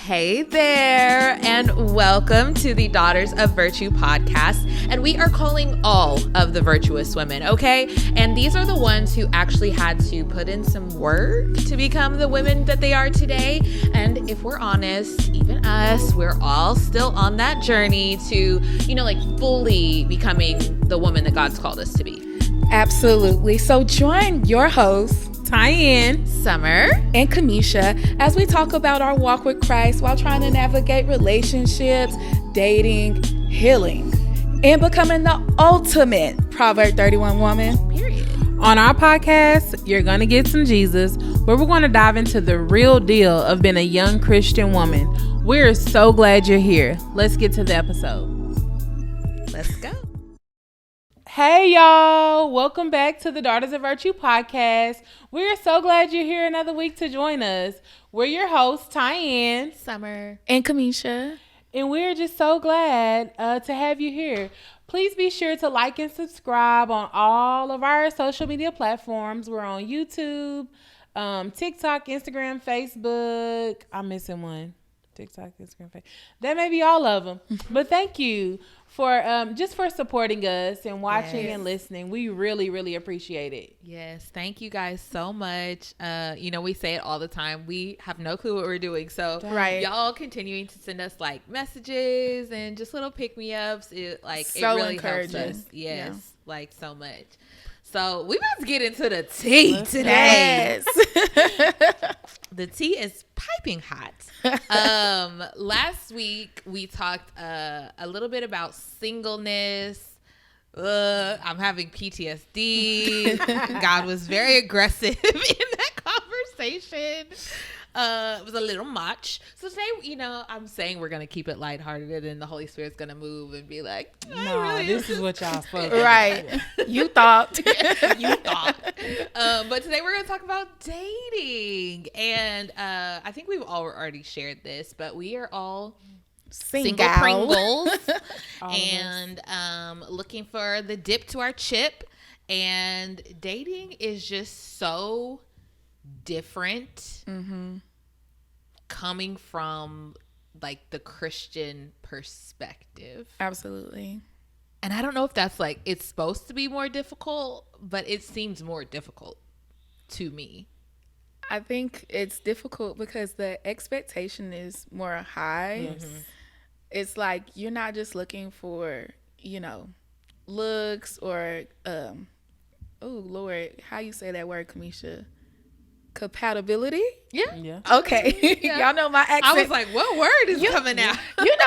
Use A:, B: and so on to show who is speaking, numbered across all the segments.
A: Hey there, and welcome to the Daughters of Virtue podcast. And we are calling all of the virtuous women, okay? And these are the ones who actually had to put in some work to become the women that they are today. And if we're honest, even us, we're all still on that journey to, fully becoming the woman that God's called us to be.
B: Absolutely. So join your hosts,
C: Tyanne,
A: Summer,
B: and Camesha as we talk about our walk with Christ while trying to navigate relationships, dating, healing, and becoming the ultimate Proverb 31 woman.
A: Period.
C: On our podcast, you're going to get some Jesus, where we're going to dive into the real deal of being a young Christian woman. We're so glad you're here. Let's get to the episode.
A: Let's go.
C: Hey, y'all. Welcome back to the Daughters of Virtue podcast. We're so glad you're here another week to join us. We're your hosts, Tyanne,
A: Summer,
B: And Camesha.
C: and we're just so glad to have you here. Please be sure to like and subscribe on all of our social media platforms. We're on YouTube, TikTok, Instagram, Facebook. I'm missing one. TikTok, Instagram, Facebook. That may be all of them. But thank you for just for supporting us and watching and listening. We really, really appreciate it.
A: Yes, thank you guys so much. We say it all the time. We have no clue what we're doing. So
B: Right.
A: y'all continuing to send us like messages and just little pick-me-ups. It
B: So
A: really
B: encouraging.
A: helps us. Yes, like so much. So we about to get into the tea today.
B: Yes.
A: The tea is piping hot. Last week we talked a little bit about singleness. I'm having PTSD. God was very aggressive in that conversation. It was a little much. So today, I'm saying we're gonna keep it lighthearted, and the Holy Spirit's gonna move and be like,
C: This is what y'all supposed to do.
B: Right. You thought.
A: you thought. But today we're going to talk about dating. And I think we've all already shared this, but we are all single Pringles and looking for the dip to our chip. And dating is just so different coming from like the Christian perspective.
B: Absolutely.
A: And I don't know if that's like, it's supposed to be more difficult, but it seems more difficult to me.
B: I think it's difficult because the expectation is more high.
C: Yes.
B: It's like you're not just looking for, looks or, oh Lord, how you say that word, Camesha? Compatibility?
C: Yeah.
B: Okay.
A: Yeah.
B: Y'all know my accent.
A: I was like, what word is coming out?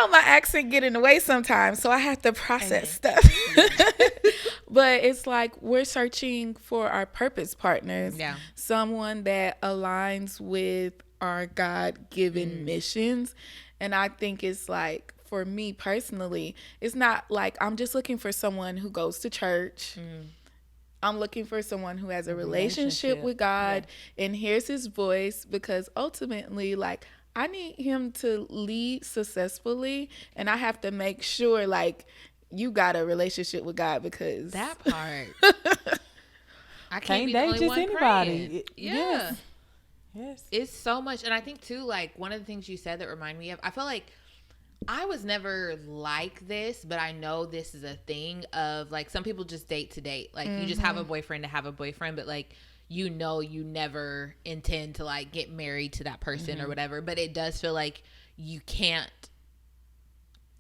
B: My accent get in the way sometimes, so I have to process stuff. But it's like we're searching for our purpose partners.
A: Yeah.
B: Someone that aligns with our God-given missions. And I think it's like, for me personally, it's not like I'm just looking for someone who goes to church. I'm looking for someone who has a relationship with God and hears his voice, because ultimately, like, I need him to lead successfully, and I have to make sure, like, you got a relationship with God, because
A: That part. I can't be the
C: date
A: only
C: just
A: one
C: anybody.
A: praying.
C: Yes. Yes.
A: It's so much. And I think too, like one of the things you said that remind me of, I feel like I was never like this, but I know this is a thing of like, some people just date to date. Like you just have a boyfriend to have a boyfriend, but like, you never intend to like get married to that person or whatever. But it does feel like you can't.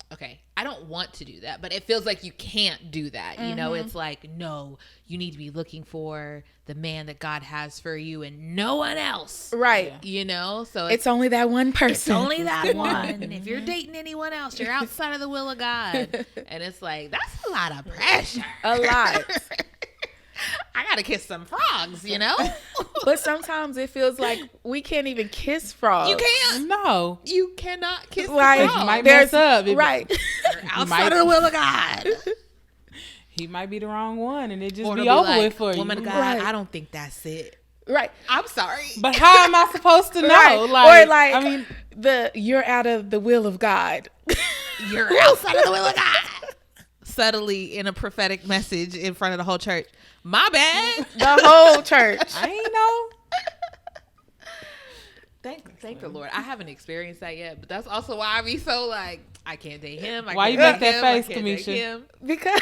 A: Okay, I don't want to do that, but it feels like you can't do that. It's like, no, you need to be looking for the man that God has for you and no one else.
B: right.
A: So
B: It's only that one person.
A: it's only that one. If you're dating anyone else, you're outside of the will of God. And it's like, that's a lot of pressure.
B: A lot.
A: I gotta kiss some frogs,
B: But sometimes it feels like we can't even kiss frogs.
A: You can't.
C: No.
A: You cannot kiss
B: Like,
A: the frog.
C: might
B: there's
C: mess up.
B: right.
A: You're outside of the will of God.
C: He might be the wrong one, and it just
A: Or
C: be
A: it'll
C: over
A: like,
C: with for you.
A: woman of God,
B: Right.
A: I don't think that's it.
B: Right.
A: I'm sorry.
C: But how am I supposed to know?
B: Right.
C: Like,
B: Or like,
C: I mean,
B: you're out of the will of God.
A: You're outside of the will of God. Subtly in a prophetic message in front of the whole church. My bad.
B: The whole church.
C: I ain't know.
A: Thank the Lord. I haven't experienced that yet, but that's also why I be so like, I can't date him.
C: Why you make that face, Camesha?
B: Because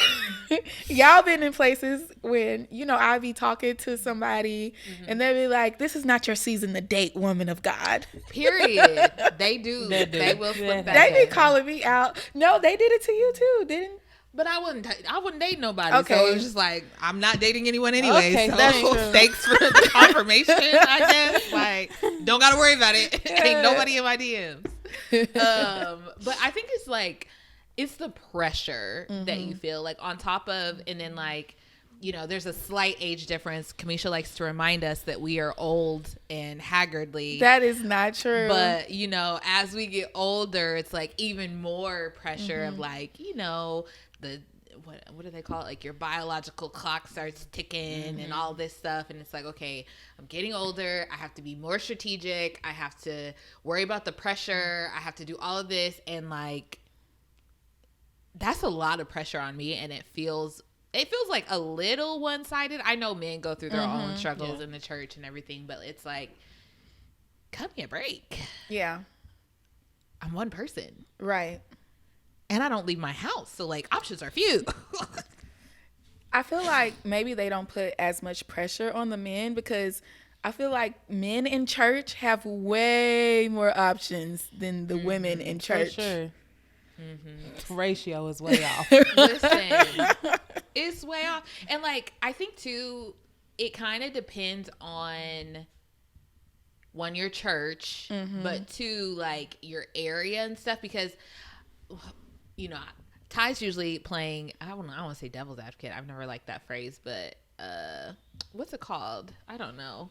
B: y'all been in places when, I be talking to somebody and they be like, this is not your season to date, woman of God.
A: Period. They do. They will flip that.
B: They be calling me out. No, they did it to you too, didn't?
A: But I wouldn't date nobody.
B: Okay.
A: So it was just like, I'm not dating anyone anyway.
C: Okay,
A: so
C: that's true.
A: Thanks for the confirmation, I guess. Like, don't got to worry about it. Ain't nobody in my DMs. But I think it's like, it's the pressure that you feel like on top of, and then like, there's a slight age difference. Camesha likes to remind us that we are old and haggardly.
B: That is not true.
A: But, as we get older, it's like even more pressure of like, the what do they call it? Like your biological clock starts ticking and all this stuff. And it's like, okay, I'm getting older. I have to be more strategic. I have to worry about the pressure. I have to do all of this. And like, that's a lot of pressure on me. And it feels like a little one-sided. I know men go through their own struggles in the church and everything, but it's like, cut me a break.
B: Yeah.
A: I'm one person.
B: Right.
A: And I don't leave my house. So like options are few.
B: I feel like maybe they don't put as much pressure on the men because I feel like men in church have way more options than the women in church.
C: For sure. Ratio is way off.
A: Listen, it's way off. And like, I think too, it kind of depends on one, your church, but two, like your area and stuff, because Ty's usually playing, I don't want to say devil's advocate. I've never liked that phrase, but what's it called? I don't know.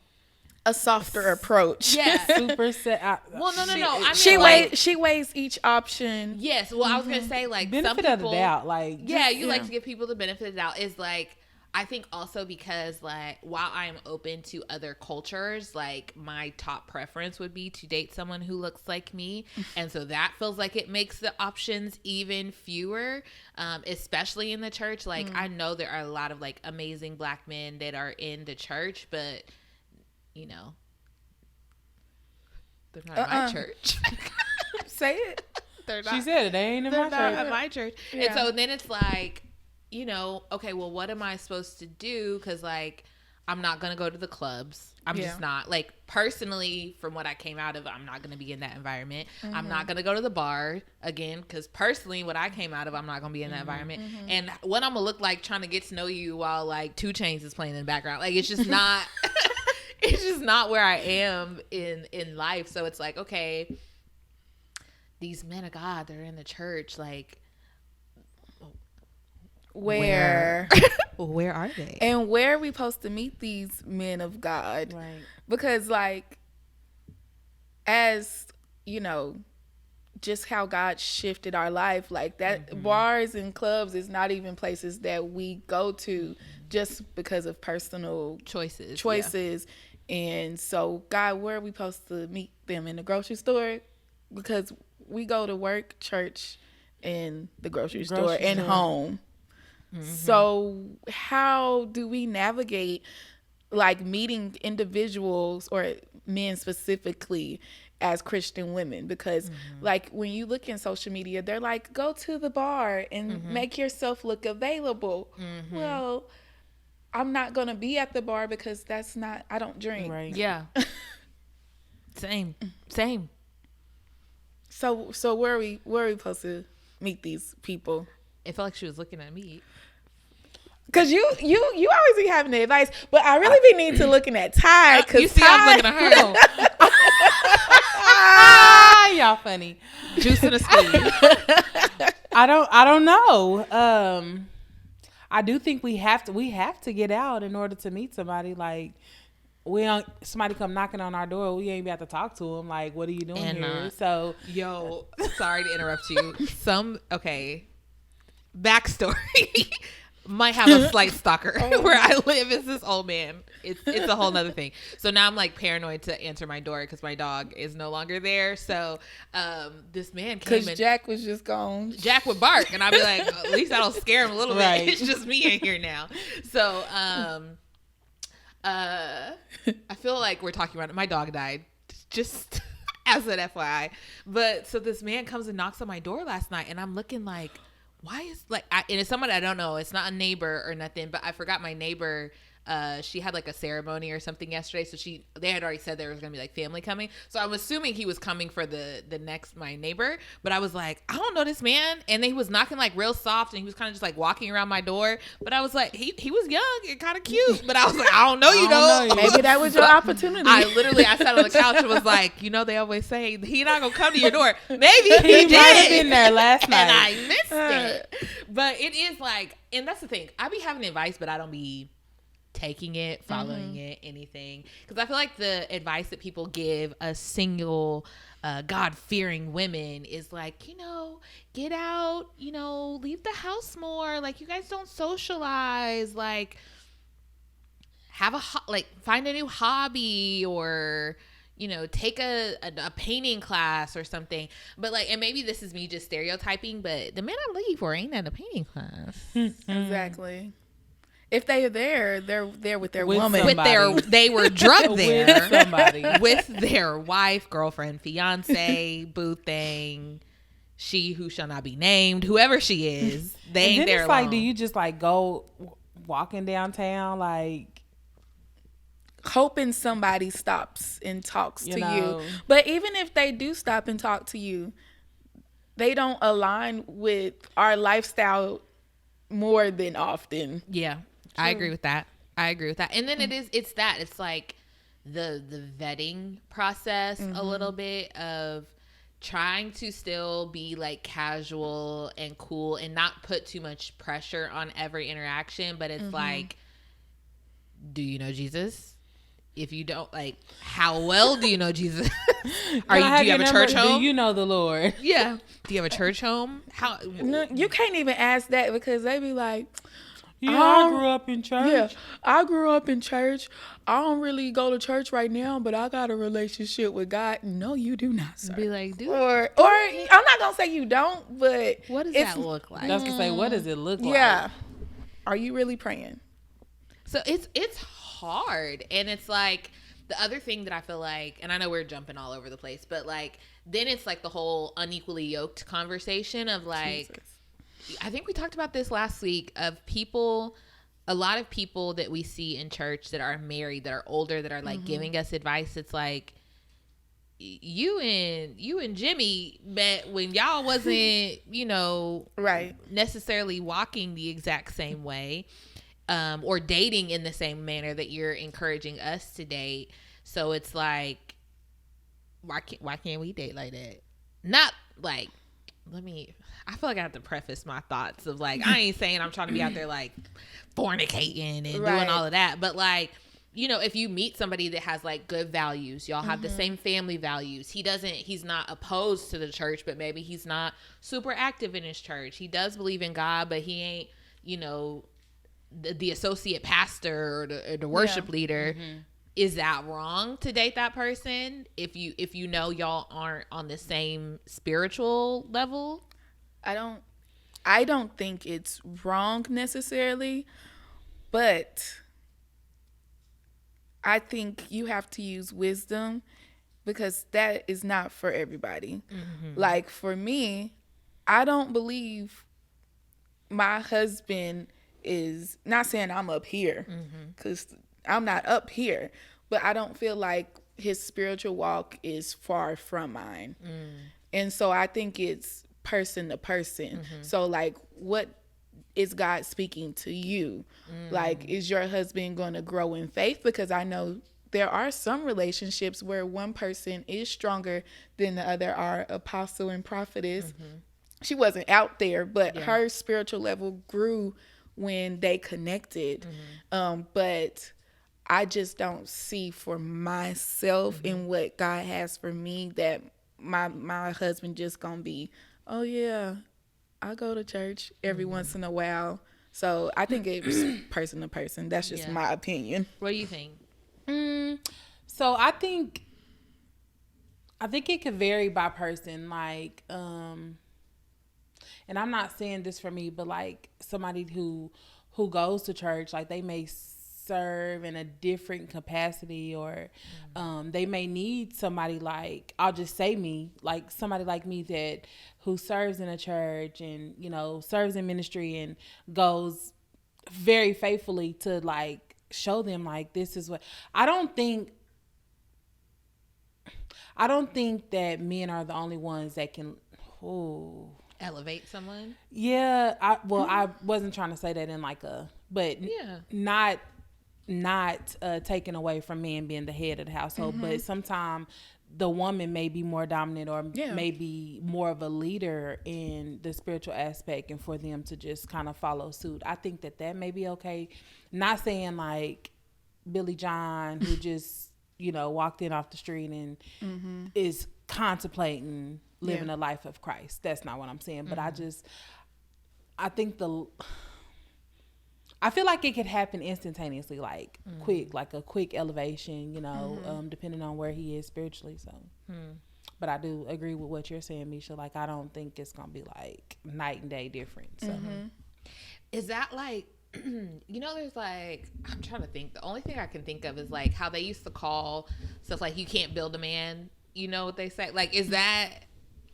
B: A softer approach.
A: Yeah.
C: Super set.
A: Well, no. I mean,
B: she weighs each option.
A: Yes. Well, I was going to say like
C: benefit
A: some people,
C: of the doubt. Like,
A: you like to give people the benefit of the doubt is like, I think also because like while I am open to other cultures, like my top preference would be to date someone who looks like me. And so that feels like it makes the options even fewer, especially in the church. Like I know there are a lot of like amazing black men that are in the church, but they're not in my church.
B: Say it.
C: She said it. They ain't in my church.
A: At my church. Yeah. And so then it's like, okay, well, what am I supposed to do? Because, like, I'm not going to go to the clubs. I'm just not. Like, personally, from what I came out of, I'm not going to be in that environment. I'm not going to go to the bar, again, because personally, what I came out of, I'm not going to be in that environment. And what I'm going to look like trying to get to know you while, like, 2 Chainz is playing in the background. Like, it's just not, it's just not where I am in life. So it's like, okay, these men of God, they're in the church, like, where are they?
B: And where are we supposed to meet these men of God?
C: Right.
B: Because like, as just how God shifted our life, like that bars and clubs is not even places that we go to just because of personal choices. Yeah. And so God, where are we supposed to meet them? In the grocery store? Because we go to work, church, and the grocery store and home. So how do we navigate like meeting individuals or men specifically as Christian women? Because like when you look in social media, they're like, go to the bar and make yourself look available. Well, I'm not going to be at the bar because I don't drink.
C: Right.
A: Yeah. Same.
B: So where are we supposed to meet these people?
A: It felt like she was looking at me.
B: Cause you always be having the advice, but I really be need to looking at Ty. Cause
A: you see, I'm looking at her.
C: Y'all funny.
A: Juice in a squeeze.
C: I don't know. I do think we have to get out in order to meet somebody. Like somebody come knocking on our door, we ain't about to talk to them. Like, what are you doing here? So,
A: sorry to interrupt you. Backstory. Might have a slight stalker where I live. Is this old man? It's a whole nother thing. So now I'm like paranoid to answer my door because my dog is no longer there. So this man came
B: because Jack was just gone.
A: Jack would bark and I'd be like, at least that'll scare him a little bit. It's just me in here now. So I feel like we're talking about it. My dog died. Just As an FYI. But so this man comes and knocks on my door last night, and I'm looking like, why is like, and it's someone I don't know. It's not a neighbor or nothing, but I forgot my neighbor. She had like a ceremony or something yesterday, so they had already said there was gonna be like family coming. So I'm assuming he was coming for the next my neighbor. But I was like, I don't know this man, and then he was knocking like real soft, and he was kind of just like walking around my door. But I was like, he was young and kind of cute, but I was like, I don't know, you know.
B: Maybe that was your opportunity.
A: I sat on the couch and was like, you know, they always say he not gonna come to your door. Maybe he
C: might have
A: did
C: been there last night,
A: and I missed it. But it is like, and that's the thing. I be having advice, but I don't be taking it, following it, anything. Because I feel like the advice that people give us single, God-fearing women is like, you know, get out, you know, leave the house more. Like, you guys don't socialize. Like, have find a new hobby, or, you know, take a painting class or something. But like, and maybe this is me just stereotyping, but the men I'm looking for ain't at a painting class.
B: Exactly. If they are there, they're there with their
C: With
B: woman.
C: somebody.
A: They were drugged there
C: With somebody.
A: with their wife, girlfriend, fiance, boo thing, she who shall not be named, whoever she is. They ain't
C: then
A: there
C: it's like,
A: alone.
C: do you just like go walking downtown, like
B: hoping somebody stops and talks to
C: know.
B: you? But even if they do stop and talk to you, they don't align with our lifestyle more than often.
A: Yeah, I agree with that. And then it's like the vetting process a little bit of trying to still be like casual and cool and not put too much pressure on every interaction. But it's like, do you know Jesus? If you don't, like, how well do you know Jesus? Do you have a church home?
C: Do you know the Lord?
A: Yeah. Do you have a church home? How?
B: No, you can't even ask that, because they be like,
C: Yeah, I grew up in church.
B: Yeah, I grew up in church. I don't really go to church right now, but I got a relationship with God. No, you do not, sir.
A: Be like, dude.
B: Or I'm not gonna say you don't, but
A: What does that look like?
C: I was gonna say, what does it look like?
B: yeah, are you really praying?
A: So it's hard, and it's like the other thing that I feel like, and I know we're jumping all over the place, but like then it's like the whole unequally yoked conversation of like, Jesus. I think we talked about this last week of people, a lot of people that we see in church that are married, that are older, that are like giving us advice. It's like, you and Jimmy met when y'all wasn't, you know,
B: right,
A: necessarily walking the exact same way. Or dating in the same manner that you're encouraging us to date. So it's like, why can't we date like that? Not like, I feel like I have to preface my thoughts of like, I ain't saying I'm trying to be out there like fornicating and doing all of that, but like, you know, if you meet somebody that has like good values, y'all have the same family values. He's not opposed to the church, but maybe he's not super active in his church. He does believe in God, but he ain't, you know, the associate pastor or the worship leader. Is that wrong to date that person if you know y'all aren't on the same spiritual level?
B: I don't think it's wrong necessarily, but I think you have to use wisdom, because that is not for everybody. Like for me, I don't believe my husband is, not saying I'm up here, because I'm not up here, but I don't feel like his spiritual walk is far from mine. And so I think it's person to person. So like, what is God speaking to you? Like, is your husband going to grow in faith? Because I know there are some relationships where one person is stronger than the other. Our apostle and prophetess, she wasn't out there, but her spiritual level grew when they connected. But I just don't see for myself in what God has for me that my husband just gonna be, oh yeah, I go to church every once in a while. So I think it's person to person. That's just my opinion.
A: What do you think?
C: So I think it could vary by person. Like, and I'm not saying this for me, but like somebody who goes to church, like they may serve in a different capacity, or they may need somebody like, I'll just say me, like somebody like me that who serves in a church and, you know, serves in ministry and goes very faithfully to like show them like this is what I don't think that men are the only ones that can
A: elevate someone.
C: Yeah, I wasn't trying to say that in like a, but not taken away from men being the head of the household, but sometimes the woman may be more dominant or maybe more of a leader in the spiritual aspect, and for them to just kind of follow suit. I think that may be okay. Not saying like Billy John who just, you know, walked in off the street and is contemplating living a life of Christ. That's not what I'm saying. But I feel like it could happen instantaneously, like quick, like a quick elevation, you know, depending on where he is spiritually. So, but I do agree with what you're saying, Misha. Like, I don't think it's going to be like night and day difference. So.
A: Is that like, you know, there's like, I'm trying to think. The only thing I can think of is like how they used to call stuff like, you can't build a man. You know what they say? Like, is that,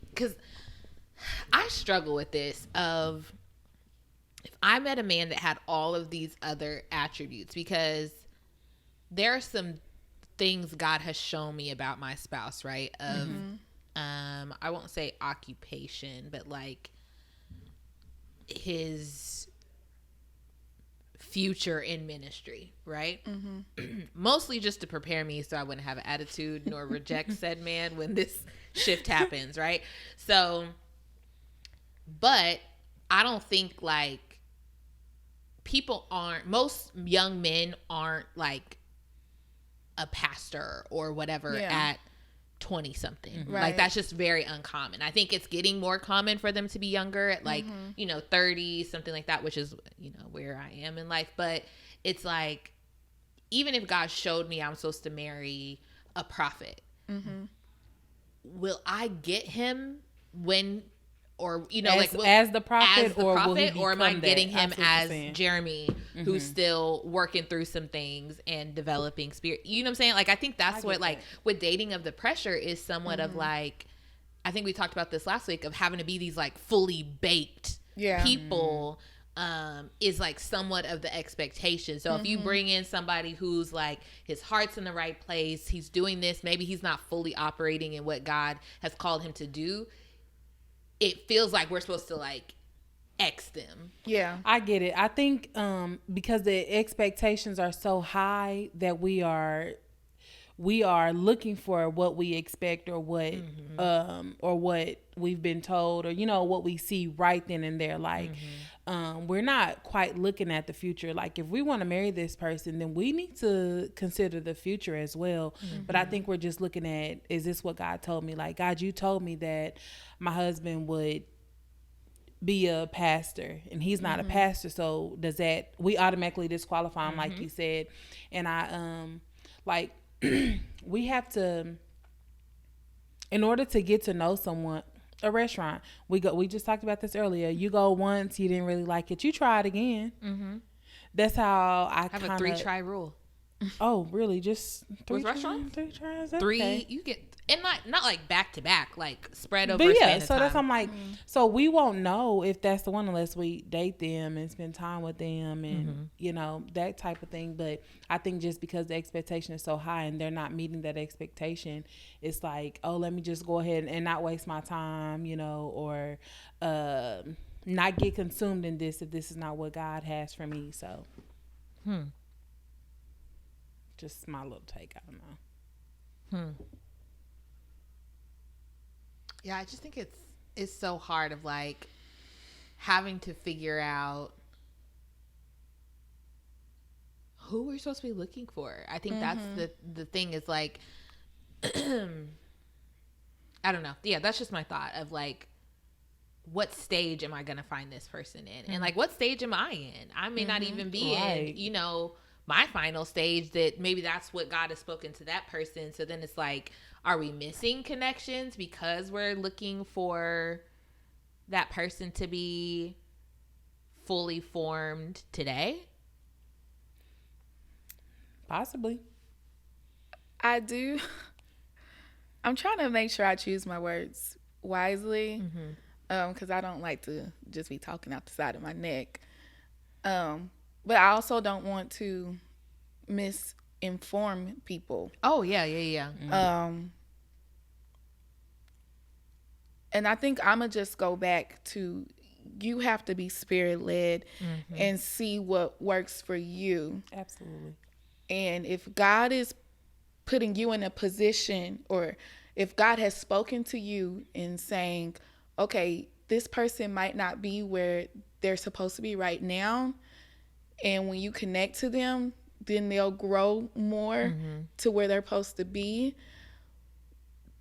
A: because I struggle with this of, if I met a man that had all of these other attributes, because there are some things God has shown me about my spouse, right? Of, I won't say occupation, but like his future in ministry, right? Mostly just to prepare me so I wouldn't have an attitude nor reject said man when this shift happens, right? So, but I don't think like most young men aren't like a pastor or whatever at 20 something. Right. Like that's just very uncommon. I think it's getting more common for them to be younger at like, you know, 30, something like that, which is, you know, where I am in life. But it's like, even if God showed me I'm supposed to marry a prophet, will I get him when, or, you know,
C: as the prophet,
A: or am I getting
C: that?
A: him as Jeremy, who's still working through some things and developing spirit? You know what I'm saying? Like, I think that's what, like, with dating of the pressure is somewhat of like, I think we talked about this last week, of having to be these like fully baked people, is like somewhat of the expectation. So if you bring in somebody who's like, his heart's in the right place, he's doing this, maybe he's not fully operating in what God has called him to do, it feels like we're supposed to like X them.
B: Yeah.
C: I get it. I think because the expectations are so high that we are looking for what we expect, or what we've been told, or, you know, what we see right then and there. Like, we're not quite looking at the future. Like, if we want to marry this person, then we need to consider the future as well. But I think we're just looking at, is this what God told me? Like, God, you told me that my husband would be a pastor, and he's not a pastor. So does that, we automatically disqualify him, like you said. And I, like, we have to, in order to get to know someone, a restaurant, we just talked about this earlier. You go once, you didn't really like it, you try it again. That's how I
A: have a 3-try rule.
C: Oh, really? Just 3
A: restaurants?
C: 3 tries? Okay.
A: 3, you get, and not like back to back, like spread over.
C: But yeah, so that's, I'm like, so we won't know if that's the one unless we date them and spend time with them, and you know, that type of thing. But I think just because the expectation is so high and they're not meeting that expectation, it's like, oh, let me just go ahead and not waste my time, you know, or not get consumed in this if this is not what God has for me. So just my little take. I don't know.
A: Yeah, I just think it's so hard of like having to figure out who we're supposed to be looking for. I think that's the thing is like, I don't know. Yeah, that's just my thought of like, what stage am I going to find this person in? And like, what stage am I in? I may not even be in, you know, my final stage, that maybe that's what God has spoken to that person. So then it's like, are we missing connections because we're looking for that person to be fully formed today?
C: Possibly.
B: I do. I'm trying to make sure I choose my words wisely, because I don't like to just be talking out the side of my neck. But I also don't want to misinform people.
A: Oh yeah.
B: And I think I'm going to just go back to, you have to be spirit led and see what works for you.
C: Absolutely.
B: And if God is putting you in a position, or if God has spoken to you and saying, okay, this person might not be where they're supposed to be right now, and when you connect to them, then they'll grow more to where they're supposed to be.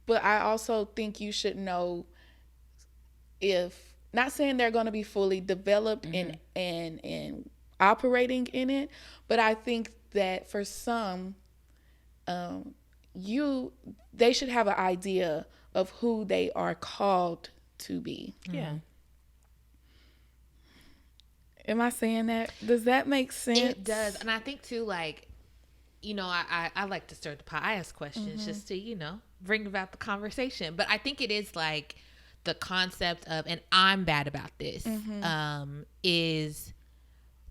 B: But I also think you should know, if, not saying they're going to be fully developed and operating in it, but I think that for some, they should have an idea of who they are called to be.
C: Yeah.
B: Am I saying that? Does that make sense?
A: It does. And I think too, like, I like to stir the pot. I ask questions just to, bring about the conversation. But I think it is like the concept of, and I'm bad about this, is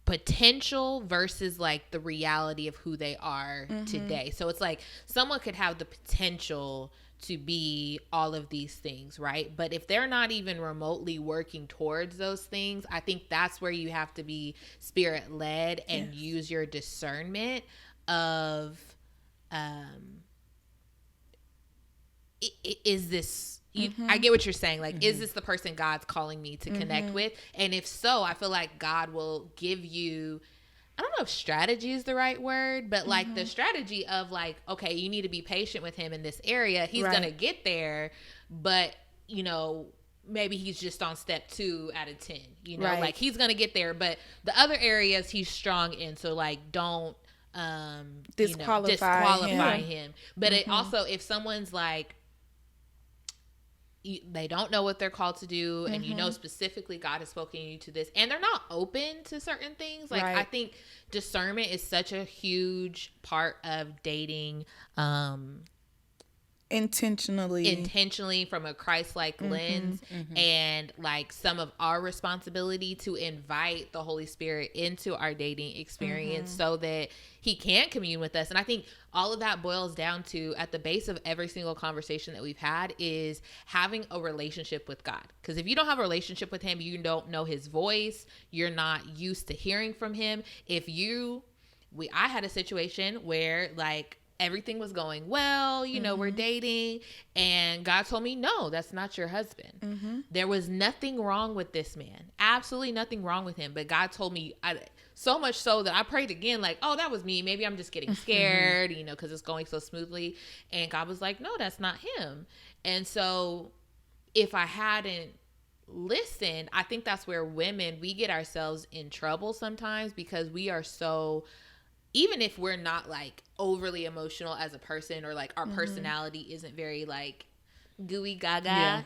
A: potential versus like the reality of who they are today. So it's like someone could have the potential to be all of these things, right? But if they're not even remotely working towards those things, I think that's where you have to be spirit led and use your discernment of, is this, I get what you're saying. Like, is this the person God's calling me to connect with? And if so, I feel like God will give you, I don't know if strategy is the right word, but like the strategy of like, okay, you need to be patient with him in this area. He's going to get there, but maybe he's just on step 2 out of 10, like he's going to get there, but the other areas he's strong in. So like, don't, disqualify him. But it also, if someone's like, they don't know what they're called to do, and specifically God has spoken you to this, and they're not open to certain things, like I think discernment is such a huge part of dating, intentionally from a Christ-like lens, and like some of our responsibility to invite the Holy Spirit into our dating experience so that he can commune with us. And I think all of that boils down to, at the base of every single conversation that we've had, is having a relationship with God. Because if you don't have a relationship with him, you don't know his voice, you're not used to hearing from him. I had a situation where like everything was going well, we're dating, and God told me, no, that's not your husband. There was nothing wrong with this man, absolutely nothing wrong with him. But God told me, so much so that I prayed again, like, oh, that was me. Maybe I'm just getting scared, because it's going so smoothly. And God was like, no, that's not him. And so if I hadn't listened, I think that's where women, we get ourselves in trouble sometimes, because we are so, even if we're not like overly emotional as a person, or like our personality isn't very like gooey gaga,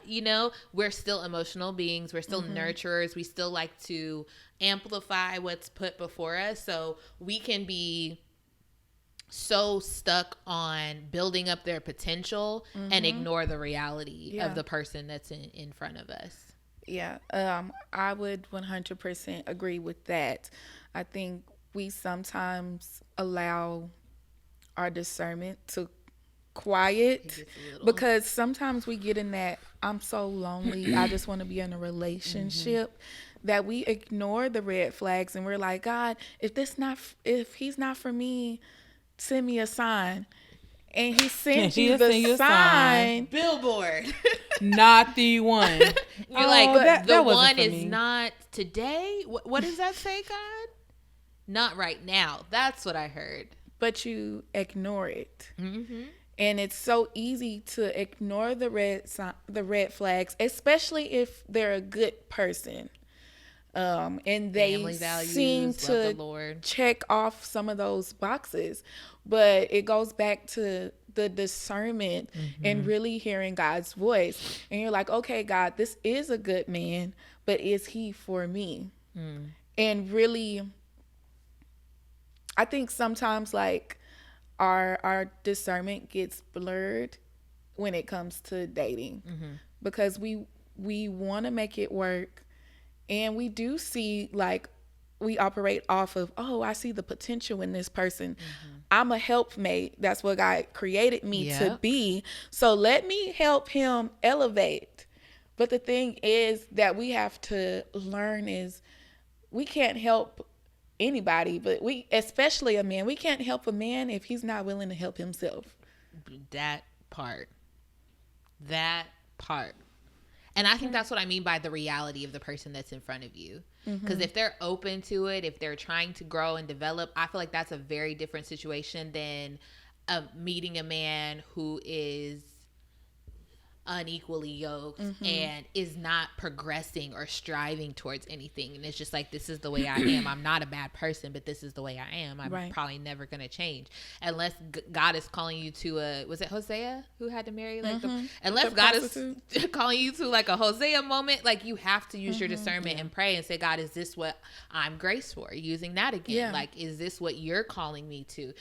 A: we're still emotional beings. We're still nurturers. We still like to amplify what's put before us. So we can be so stuck on building up their potential and ignore the reality of the person that's in front of us.
B: Yeah. I would 100% agree with that. I think we sometimes allow our discernment to quiet, because sometimes we get in that, I'm so lonely, I just want to be in a relationship, that we ignore the red flags, and we're like, God, if he's not for me, send me a sign. And he sent you the sign.
A: Billboard.
C: Not the one.
A: You're like, the one is not today. What does that say, God? Not right now. That's what I heard.
B: But you ignore it. And it's so easy to ignore the red flags, especially if they're a good person. And they seem to check off some of those boxes. But it goes back to the discernment and really hearing God's voice. And you're like, okay, God, this is a good man, but is he for me? And really, I think sometimes, like, our discernment gets blurred when it comes to dating, because we want to make it work, and we do see, like, we operate off of, oh, I see the potential in this person. I'm a helpmate. That's what God created me to be. So let me help him elevate. But the thing is that we have to learn is we can't help anybody, but especially a man, we can't help a man if he's not willing to help himself.
A: That part. And I think that's what I mean by the reality of the person that's in front of you. Because if they're open to it, if they're trying to grow and develop, I feel like that's a very different situation than meeting a man who is unequally yoked and is not progressing or striving towards anything, and it's just like, this is the way I am. I'm not a bad person, but this is the way I am. I'm probably never gonna change unless God is calling you to was it Hosea who had to marry like unless the God is calling you to like a Hosea moment, like you have to use your discernment and pray and say, God, is this what I'm graced for? Using that again, like, is this what you're calling me to?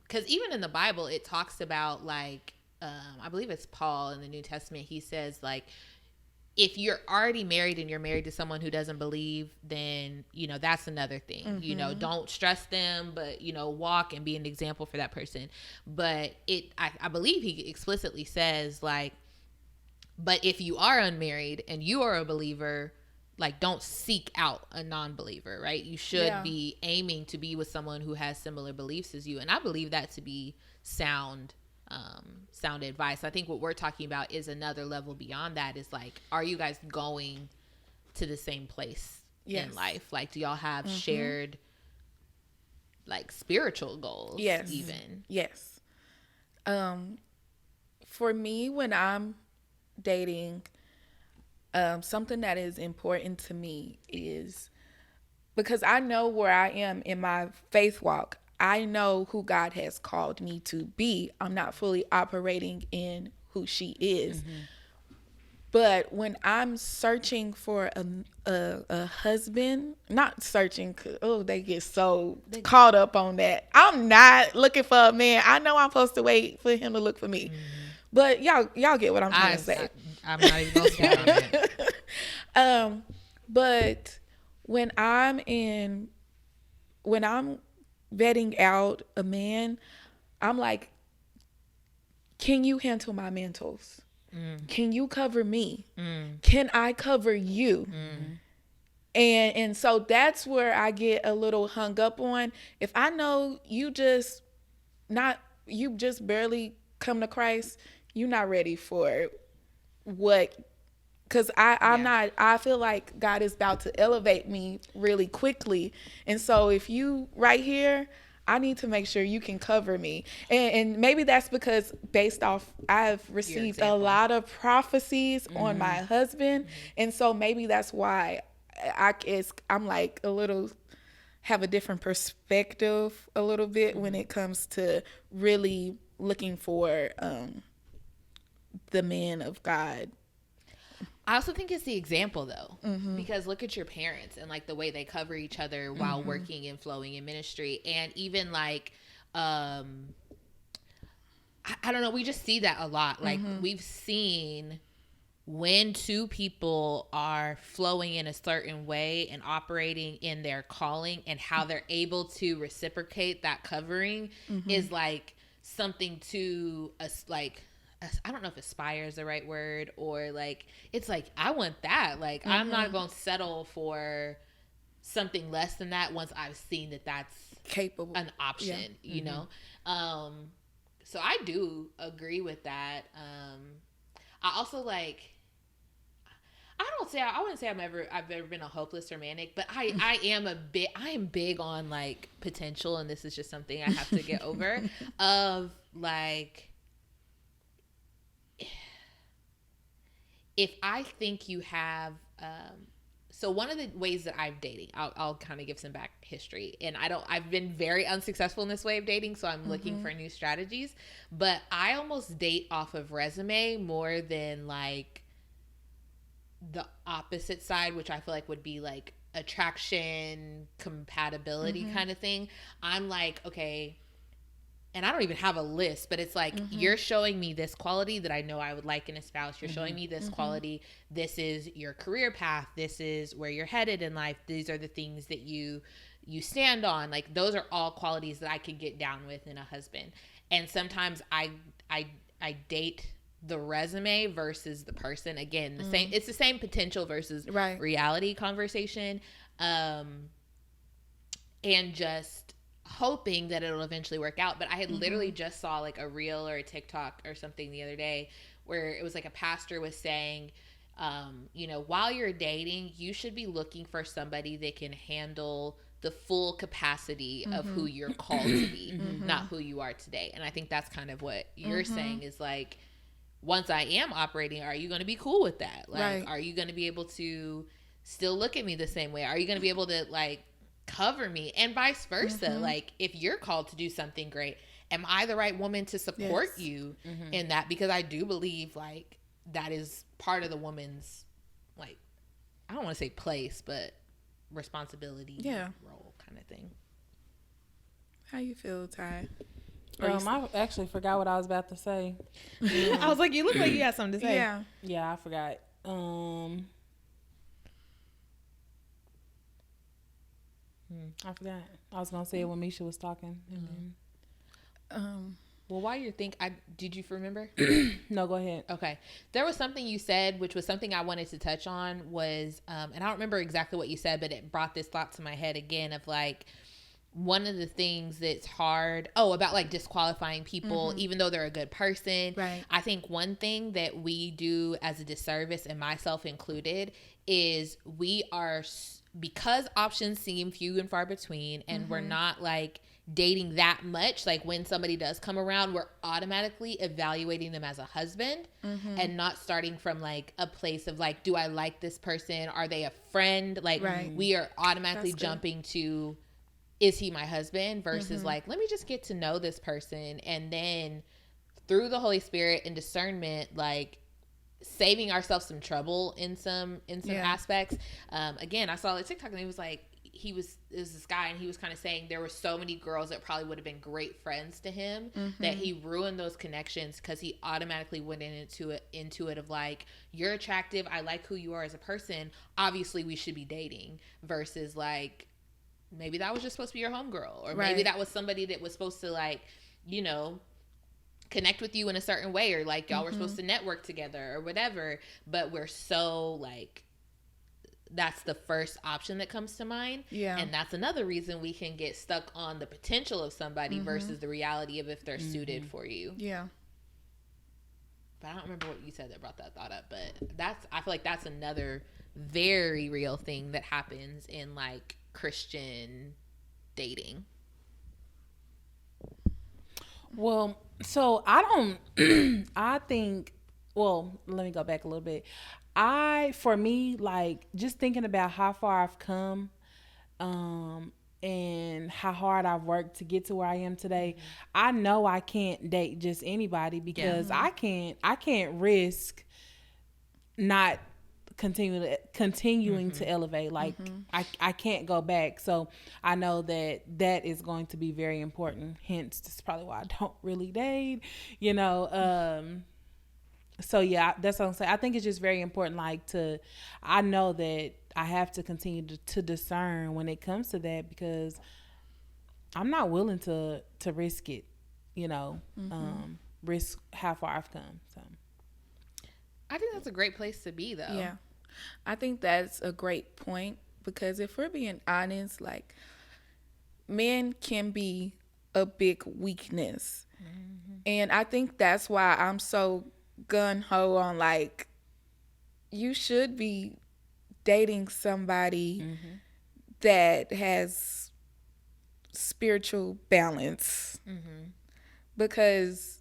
A: Because even in the Bible it talks about, like, I believe it's Paul in the New Testament. He says, like, if you're already married and you're married to someone who doesn't believe, then, you know, that's another thing. You know, don't stress them, but, you know, walk and be an example for that person. But I believe he explicitly says, like, but if you are unmarried and you are a believer, like, don't seek out a non-believer, right? You should be aiming to be with someone who has similar beliefs as you. And I believe that to be sound advice. I think what we're talking about is another level beyond that, is like, are you guys going to the same place in life? Like, do y'all have shared, like, spiritual goals? Even
B: for me, when I'm dating, something that is important to me is, because I know where I am in my faith walk, I know who God has called me to be. I'm not fully operating in who she is. But when I'm searching for a husband, not searching, they get so caught up on that. I'm not looking for a man. I know I'm supposed to wait for him to look for me. But y'all get what I'm trying to say.
A: I'm not even going to stand on that.
B: But when I'm vetting out a man, I'm like, can you handle my mantles? Can you cover me? Can I cover you? And so that's where I get a little hung up on. If I know you just barely come to Christ, you're not ready for what. Because I feel like God is about to elevate me really quickly. And so if you right here, I need to make sure you can cover me. And maybe that's because based off, I've received a lot of prophecies on my husband. And so maybe that's why I'm like have a different perspective a little bit when it comes to really looking for the man of God.
A: I also think it's the example, though, because look at your parents and, like, the way they cover each other while working and flowing in ministry. And even, like, I don't know, we just see that a lot. Like, we've seen when two people are flowing in a certain way and operating in their calling, and how they're able to reciprocate that covering is, like, something to us, like, I don't know if aspire is the right word, or like, it's like, I want that. Like, I'm not going to settle for something less than that once I've seen that that's
B: capable, an
A: option, you know? So I do agree with that. I also, like, I wouldn't say I've ever been a hopeless romantic, but I am big on, like, potential. And this is just something I have to get over of, like, if I think you have, so one of the ways that I'm dating, I'll kind of give some back history, and I've been very unsuccessful in this way of dating, so I'm looking for new strategies, but I almost date off of resume more than, like, the opposite side, which I feel like would be, like, attraction, compatibility kind of thing. I'm like, okay, and I don't even have a list, but it's like, you're showing me this quality that I know I would like in a spouse. You're showing me this quality. This is your career path. This is where you're headed in life. These are the things that you stand on. Like, those are all qualities that I could get down with in a husband. And sometimes I date the resume versus the person. Again, the same, it's the same potential versus reality conversation. And just hoping that it'll eventually work out. But I had literally just saw like a reel or a TikTok or something the other day where it was like a pastor was saying, you know, while you're dating, you should be looking for somebody that can handle the full capacity of who you're called to be, not who you are today. And I think that's kind of what you're saying is like, once I am operating, are you going to be cool with that? Like, are you going to be able to still look at me the same way? Are you going to be able to like cover me, and vice versa? Like, if you're called to do something great, am I the right woman to support you in that? Because I do believe like that is part of the woman's, like, I don't want to say place, but responsibility, role kind of thing.
B: How you feel, Ty?
C: I actually forgot what I was about to say.
A: I was like, you look like you had something to say.
C: Yeah, I forgot. I forgot. I was gonna say it when Misha was talking. And then,
A: well, while you're did you remember?
C: No, go ahead.
A: Okay. There was something you said, which was something I wanted to touch on was, and I don't remember exactly what you said, but it brought this thought to my head again of like, one of the things that's hard, about like disqualifying people, even though they're a good person.
B: Right.
A: I think one thing that we do as a disservice, and myself included, is we are, because options seem few and far between, and we're not like dating that much, like when somebody does come around, we're automatically evaluating them as a husband and not starting from like a place of like, do I like this person? Are they a friend? Like, we are automatically jumping to, is he my husband? Versus like, let me just get to know this person, and then through the Holy Spirit and discernment, like saving ourselves some trouble in some aspects. Again, I saw a TikTok and it was like, it was this guy, and he was kind of saying there were so many girls that probably would have been great friends to him that he ruined those connections because he automatically went into it of like, you're attractive, I like who you are as a person, obviously we should be dating, versus like, maybe that was just supposed to be your homegirl, or maybe that was somebody that was supposed to like, you know, connect with you in a certain way, or like y'all were supposed to network together or whatever. But we're so like, that's the first option that comes to mind. Yeah. And that's another reason we can get stuck on the potential of somebody versus the reality of if they're suited for you.
B: Yeah.
A: But I don't remember what you said that brought that thought up, but I feel like that's another very real thing that happens in like Christian dating.
C: Well, so I don't, I think, well, let me go back a little bit. For me, like just thinking about how far I've come, and how hard I've worked to get to where I am today, I know I can't date just anybody because I can't risk not continuing to elevate. Like I can't go back. So I know that is going to be very important. Hence, that's probably why I don't really date, you know. So yeah, that's what I'm saying. I think it's just very important, like I know that I have to continue to discern when it comes to that, because I'm not willing to risk it, you know, risk how far I've come. So
A: I think that's a great place to be, though.
B: Yeah. I think that's a great point, because if we're being honest, like, men can be a big weakness. And I think that's why I'm so gun-ho on, like, you should be dating somebody that has spiritual balance. Because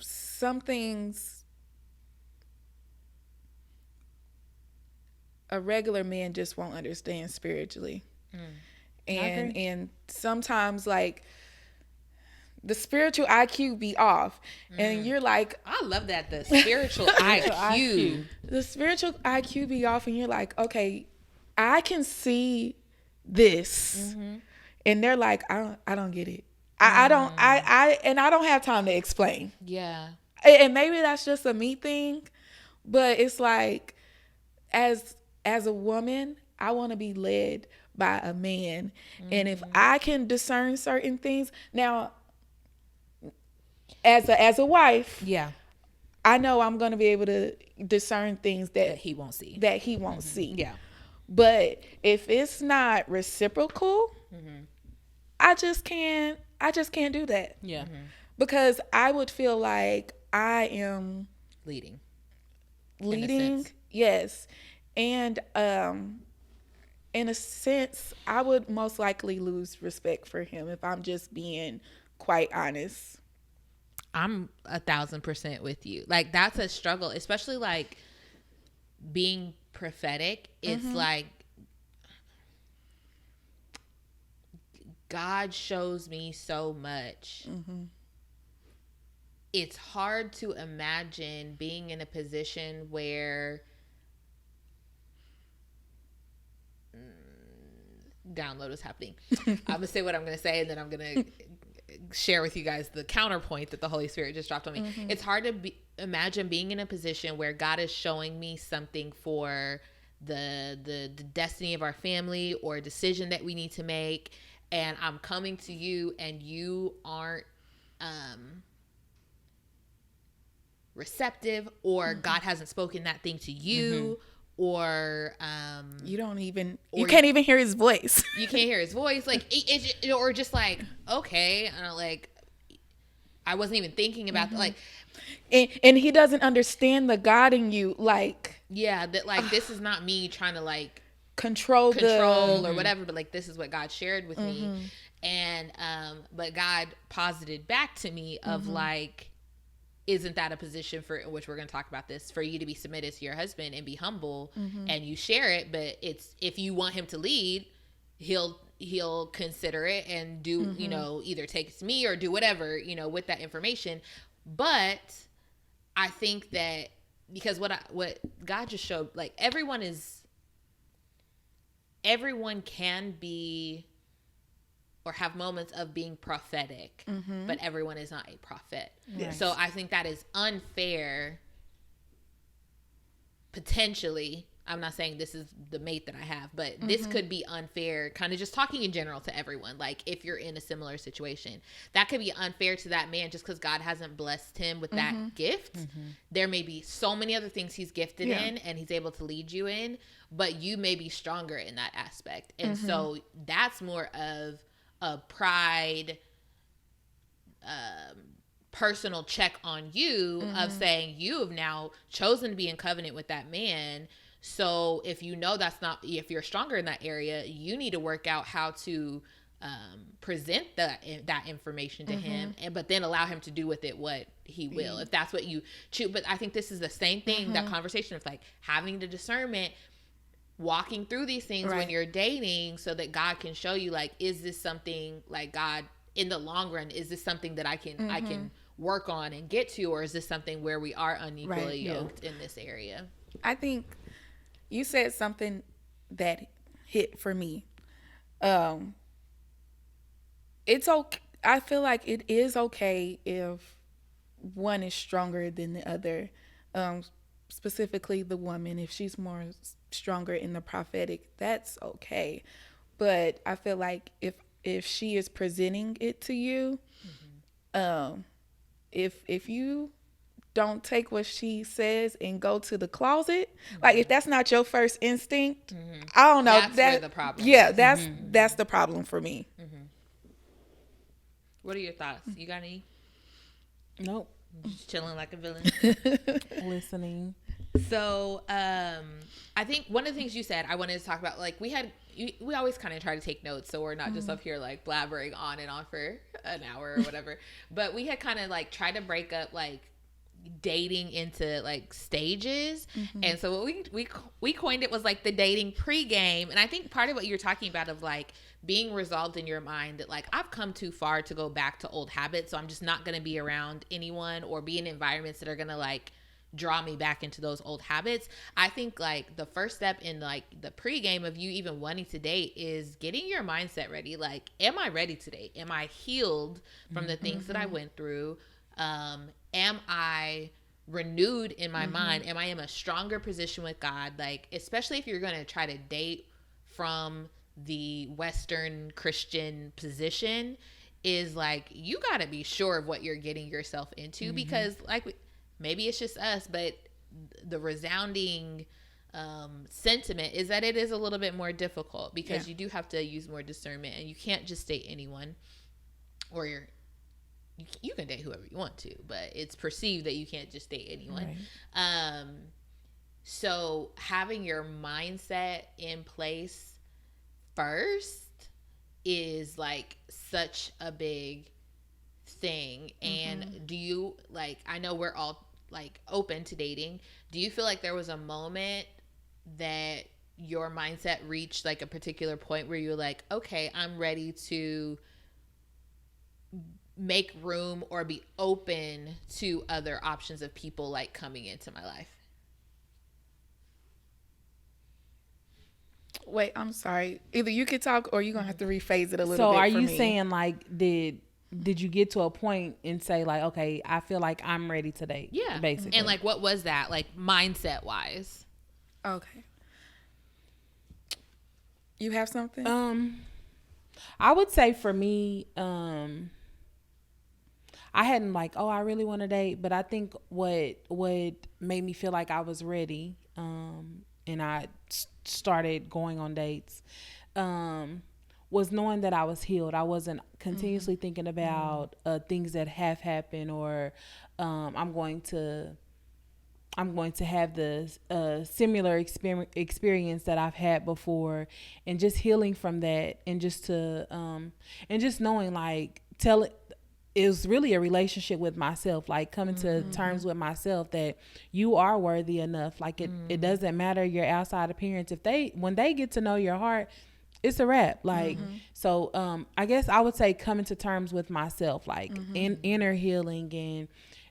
B: some things a regular man just won't understand spiritually. And sometimes, like, the spiritual IQ be off, and you're like,
A: I love that, the spiritual IQ.
B: The spiritual IQ be off, and you're like, okay, I can see this, and they're like, I don't get it. I don't I don't have time to explain.
A: Yeah.
B: And maybe that's just a me thing, but it's like as a woman, I want to be led by a man. And if I can discern certain things, now as a wife,
C: Yeah.
B: I know I'm going to be able to discern things that
C: He won't see.
B: See.
C: Yeah.
B: But if it's not reciprocal, I just can't do that.
C: Yeah.
B: Because I would feel like I am
A: Leading.
B: leading, yes. And in a sense, I would most likely lose respect for him if I'm just being quite honest.
A: I'm 1,000% with you. Like, that's a struggle, especially like being prophetic. It's like God shows me so much. It's hard to imagine being in a position where download is happening. I'm gonna say what I'm gonna say, and then I'm gonna share with you guys the counterpoint that the Holy Spirit just dropped on me. It's hard to imagine being in a position where God is showing me something for the destiny of our family or a decision that we need to make, and I'm coming to you and you aren't receptive, or God hasn't spoken that thing to you, or
B: you can't even hear his voice.
A: You can't hear his voice, like or just like, okay, I don't, like, I wasn't even thinking about that, like,
B: and he doesn't understand the God in you, like,
A: yeah, that like this is not me trying to like
B: control
A: or whatever, but like this is what God shared with me, and but God posited back to me of like, isn't that a position for which we're going to talk about this, for you to be submitted to your husband and be humble, and you share it, but it's, if you want him to lead, he'll consider it and do, you know, either take it to me or do whatever, you know, with that information. But I think that because what God just showed, like, everyone can be or have moments of being prophetic, but everyone is not a prophet.
B: Yes.
A: So I think that is unfair, potentially. I'm not saying this is the mate that I have, but this could be unfair, kind of just talking in general to everyone. Like, if you're in a similar situation, that could be unfair to that man just because God hasn't blessed him with that gift. There may be so many other things he's gifted in and he's able to lead you in, but you may be stronger in that aspect. And so that's more of a pride, personal check on you of saying you have now chosen to be in covenant with that man. So if you know that's not, if you're stronger in that area, you need to work out how to present that information to him, but then allow him to do with it what he will, if that's what you choose. But I think this is the same thing, that conversation of like having the discernment, walking through these things when you're dating, so that God can show you, like, is this something, like, God, in the long run, is this something that I can work on and get to, or is this something where we are unequally yoked in this area?
B: I think you said something that hit for me. It's okay. I feel like it is okay if one is stronger than the other. Specifically the woman, if she's more stronger in the prophetic, that's okay. But I feel like if she is presenting it to you, if you don't take what she says and go to the closet, like, if that's not your first instinct, I don't know,
A: That's where the problem
B: yeah,
A: is.
B: that's the problem for me.
A: What are your thoughts? You got any?
C: Nope.
A: Just chilling like a villain.
C: Listening.
A: So I think one of the things you said I wanted to talk about, like, we always kind of try to take notes, so we're not just up here like blabbering on and on for an hour or whatever. But we had kind of like tried to break up like dating into like stages, and so what we coined it was like the dating pregame. And I think part of what you're talking about of like being resolved in your mind that like, I've come too far to go back to old habits, so I'm just not going to be around anyone or be in environments that are going to like draw me back into those old habits. I think like the first step in like the pregame of you even wanting to date is getting your mindset ready. Like, am I ready to date? Am I healed from the things that I went through? Am I renewed in my mind? Am I in a stronger position with God? Like, especially if you're going to try to date from the Western Christian position, is like, you got to be sure of what you're getting yourself into, because like, maybe it's just us, but the resounding sentiment is that it is a little bit more difficult, because you do have to use more discernment, and you can't just date anyone, or you can date whoever you want to, but it's perceived that you can't just date anyone. Right. So having your mindset in place first is like such a big thing. And do you, like, I know we're all like open to dating. Do you feel like there was a moment that your mindset reached like a particular point where you're like, okay, I'm ready to make room or be open to other options of people like coming into my life?
B: Wait, I'm sorry. Either you could talk or you're going to have to rephrase it a little bit.
C: So are
B: for
C: you
B: me.
C: saying like, did you get to a point and say like, okay, I feel like I'm ready to date?
A: Yeah.
C: Basically.
A: And like, what was that, like, mindset wise?
B: Okay. You have something?
C: I would say for me, I hadn't like, oh, I really want to date, but I think what made me feel like I was ready, and I started going on dates, was knowing that I was healed. I wasn't continuously thinking about things that have happened, or I'm going to have the similar experience that I've had before, and just healing from that, and just knowing, like, it was really a relationship with myself, like coming to terms with myself that you are worthy enough. Like it doesn't matter your outside appearance. When they get to know your heart, it's a wrap. Like, so I guess I would say coming to terms with myself, like inner healing,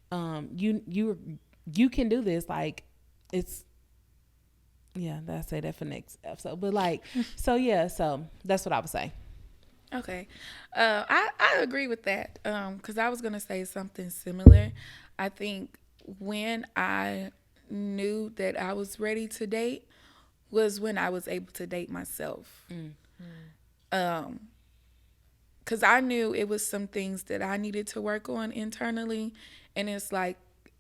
C: and you can do this. Like, it's, yeah, I say that for next episode, but like, so that's what I would say.
B: Okay. I agree with that. 'Cause I was going to say something similar. I think when I knew that I was ready to date was when I was able to date myself. 'Cause I knew it was some things that I needed to work on internally. And it's like,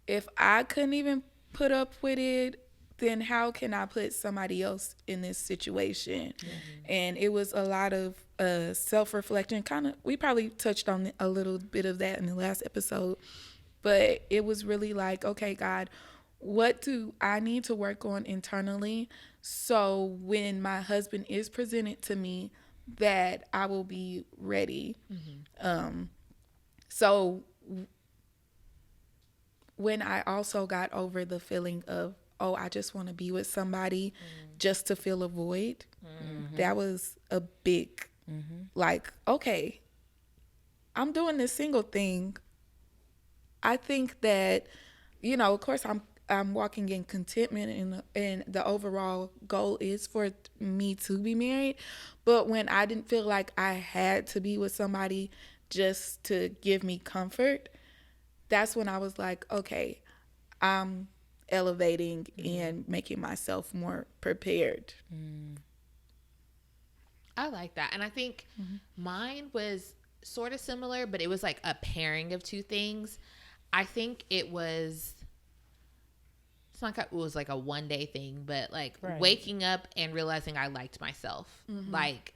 B: if I couldn't even put up with it, then how can I put somebody else in this situation? And it was a lot of self-reflection. We probably touched on a little bit of that in the last episode, but it was really like, okay, God, what do I need to work on internally, so when my husband is presented to me, that I will be ready. So when I also got over the feeling of, oh, I just want to be with somebody just to fill a void, that was a big, like, okay, I'm doing this single thing. I think that, of course, I'm walking in contentment, and the overall goal is for me to be married. But when I didn't feel like I had to be with somebody just to give me comfort, that's when I was like, okay, I'm elevating and making myself more prepared.
A: I like that. And I think mine was sort of similar, but it was like a pairing of two things. I think it was, it's not like it was like a one day thing, but like waking up and realizing I liked myself, like,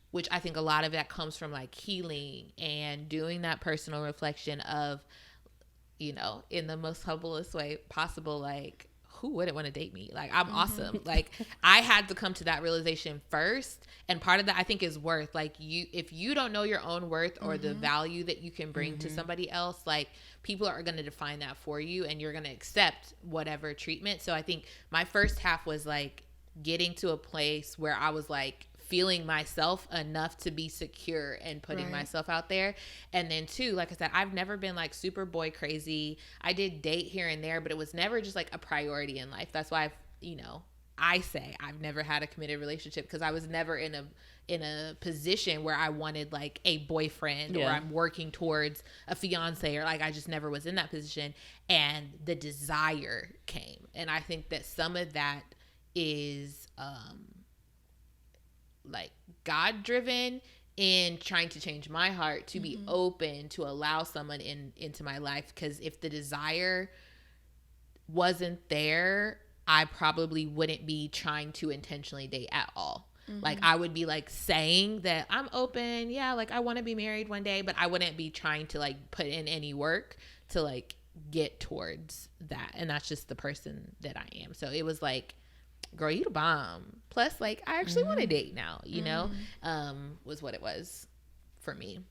A: which I think a lot of that comes from like healing and doing that personal reflection of, in the most humblest way possible, like, who wouldn't want to date me? Like, I'm awesome. Like, I had to come to that realization first. And part of that, I think, is worth. Like, if you don't know your own worth or the value that you can bring to somebody else, like, people are going to define that for you, and you're going to accept whatever treatment. So I think my first half was like getting to a place where I was like feeling myself enough to be secure and putting myself out there. And then 2, like I said, I've never been like super boy crazy. I did date here and there, but it was never just like a priority in life. That's why I say I've never had a committed relationship, because I was never in a position where I wanted like a boyfriend, or I'm working towards a fiance, or like I just never was in that position. And the desire came. And I think that some of that is like God driven, in trying to change my heart to be open to allow someone into my life. Because if the desire wasn't there, I probably wouldn't be trying to intentionally date at all. Like I would be like saying that I'm open, like I want to be married one day, but I wouldn't be trying to like put in any work to like get towards that. And that's just the person that I am. So it was like, girl, you the bomb. Plus, like, I actually want to date now, was what it was for me.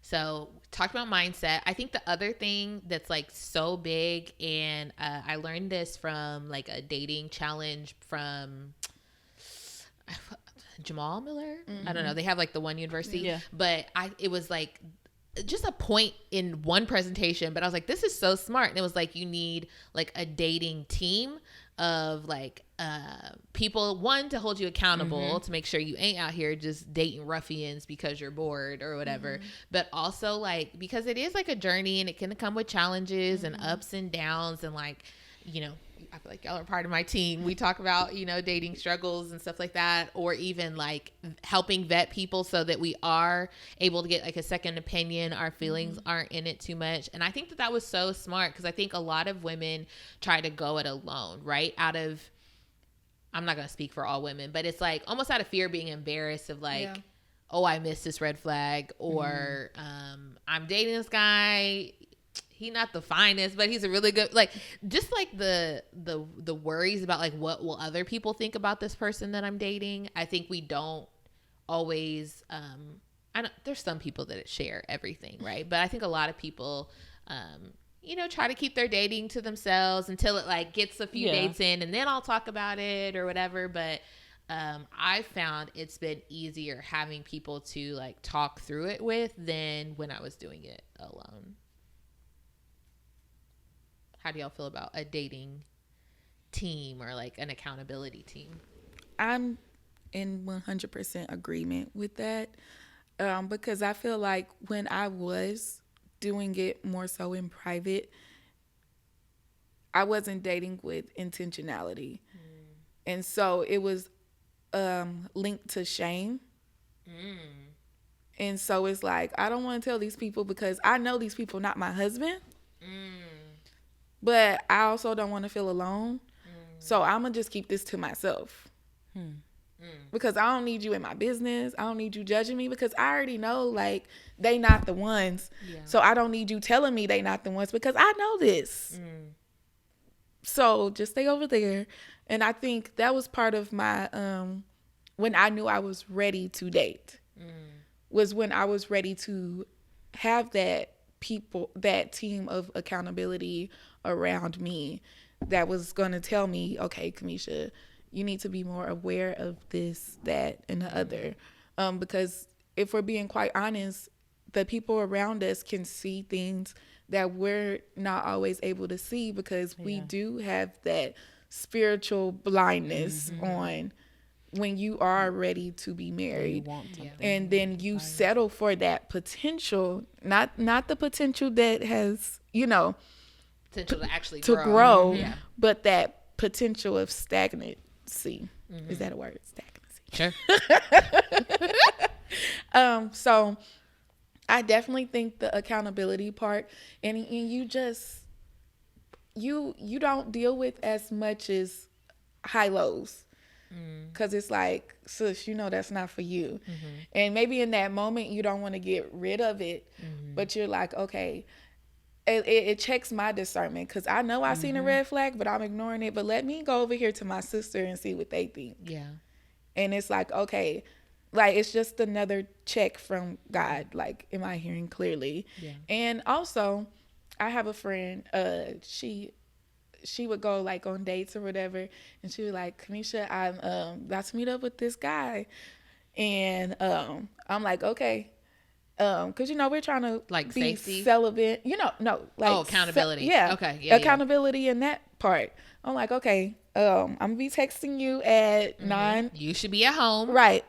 A: So talked about mindset. I think the other thing that's like so big, and I learned this from like a dating challenge from Jamal Miller. I don't know. They have like the one university, but it was like just a point in one presentation, but I was like, this is so smart. And it was like, you need like a dating team of like people, one, to hold you accountable, to make sure you ain't out here just dating ruffians because you're bored or whatever, but also like, because it is like a journey, and it can come with challenges and ups and downs, and like, I feel like y'all are part of my team. We talk about, dating struggles and stuff like that, or even like helping vet people so that we are able to get like a second opinion. Our feelings aren't in it too much. And I think that was so smart, because I think a lot of women try to go it alone, right? I'm not going to speak for all women, but it's like almost out of fear of being embarrassed of like, oh, I missed this red flag, or I'm dating this guy. He not the finest, but he's a really good, like, just like the worries about like, what will other people think about this person that I'm dating? I think we don't always, there's some people that share everything, right? But I think a lot of people, try to keep their dating to themselves until it like gets a few dates in, and then I'll talk about it or whatever. But I found it's been easier having people to like talk through it with than when I was doing it alone. How do y'all feel about a dating team or like an accountability team?
B: I'm in 100% agreement with that, because I feel like when I was doing it more so in private, I wasn't dating with intentionality. And so it was linked to shame. And so it's like, I don't want to tell these people, because I know these people not my husband. But I also don't want to feel alone. So I'm going to just keep this to myself. Because I don't need you in my business. I don't need you judging me, because I already know, like, they not the ones. So I don't need you telling me they not the ones, because I know this. So just stay over there. And I think that was part of my, when I knew I was ready to date, was when I was ready to have that team of accountability around me that was going to tell me, okay, Camesha, you need to be more aware of this, that, and the other. Because if we're being quite honest, the people around us can see things that we're not always able to see, because we do have that spiritual blindness on when you are ready to be married, and then you settle for that potential, not the potential that has,
A: potential to actually
B: grow, but that potential of stagnancy. Is that a word? Stagnancy.
A: Sure.
B: So I definitely think the accountability part, and you just, you don't deal with as much as high lows. Because it's like, sis, that's not for you. And maybe in that moment you don't want to get rid of it, but you're like, okay, it checks my discernment, because I know I've seen a red flag, but I'm ignoring it. But let me go over here to my sister and see what they think. And it's like, okay, like, it's just another check from God. Like, am I hearing clearly? And also, I have a friend, she she would go like on dates or whatever, and she was like, Camesha, I'm about to meet up with this guy, and I'm like, okay. Cause we're trying to
A: like
B: be
A: safety,
B: celibate, no, like
A: accountability.
B: yeah,
A: okay, yeah,
B: accountability in that part. I'm like, okay, I'm gonna be texting you at 9.
A: You should be at home,
B: right?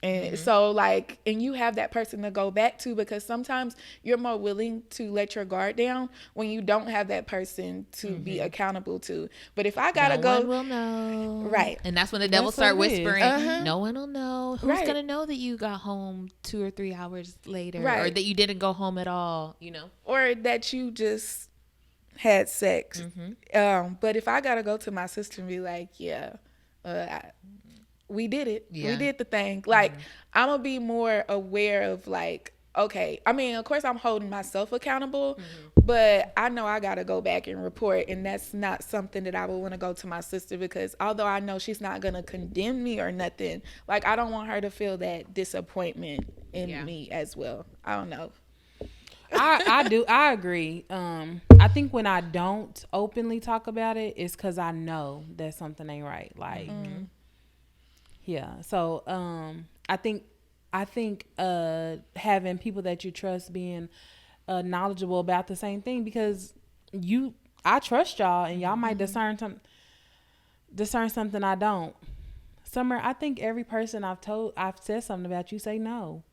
B: And so like, and you have that person to go back to, because sometimes you're more willing to let your guard down when you don't have that person to be accountable to. But if I gotta
A: no one will know,
B: right?
A: And that's when the devil start whispering. No one will know. Who's
B: Right.
A: gonna know that you got home 2 or 3 hours later,
B: Right.
A: or that you didn't go home at all?
B: Or that you just had sex. But if I gotta go to my sister and be like, yeah, we did it.
A: Yeah.
B: We did the thing. Like, I'm gonna be more aware of like, okay. I mean, of course, I'm holding myself accountable, but I know I gotta go back and report, and that's not something that I would want to go to my sister, because although I know she's not gonna condemn me or nothing, like I don't want her to feel that disappointment in me as well. I don't know.
C: I agree. I think when I don't openly talk about it, it's because I know that something ain't right. Like, yeah. So, I think having people that you trust being knowledgeable about the same thing, because I trust y'all, and y'all might discern something I don't. Summer, I think every person I've said something about, you say no.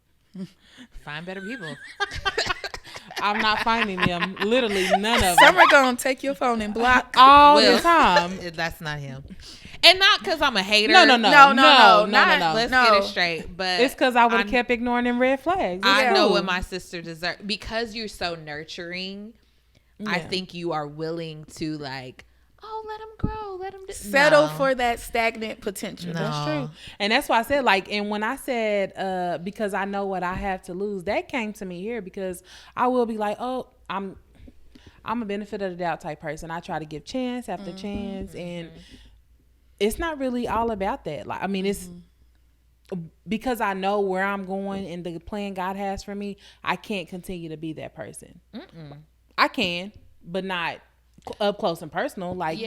A: Find better people.
C: I'm not finding them. Literally none of them.
B: Summer gonna take your phone and block
C: all the time.
A: That's not him. And not because I'm a hater.
C: No.
A: Let's get it straight. But
C: it's because I would have kept ignoring them red flags.
A: I know what my sister deserves. Because you're so nurturing, I think you are willing to like, let him grow. Let him
B: settle for that stagnant potential.
A: No.
C: That's true. And that's why I said, like, and when I said, because I know what I have to lose, that came to me here, because I will be like, I'm a benefit of the doubt type person. I try to give chance after chance, and it's not really all about that. Like, I mean, it's because I know where I'm going and the plan God has for me. I can't continue to be that person. I can, but not up close and personal. Like,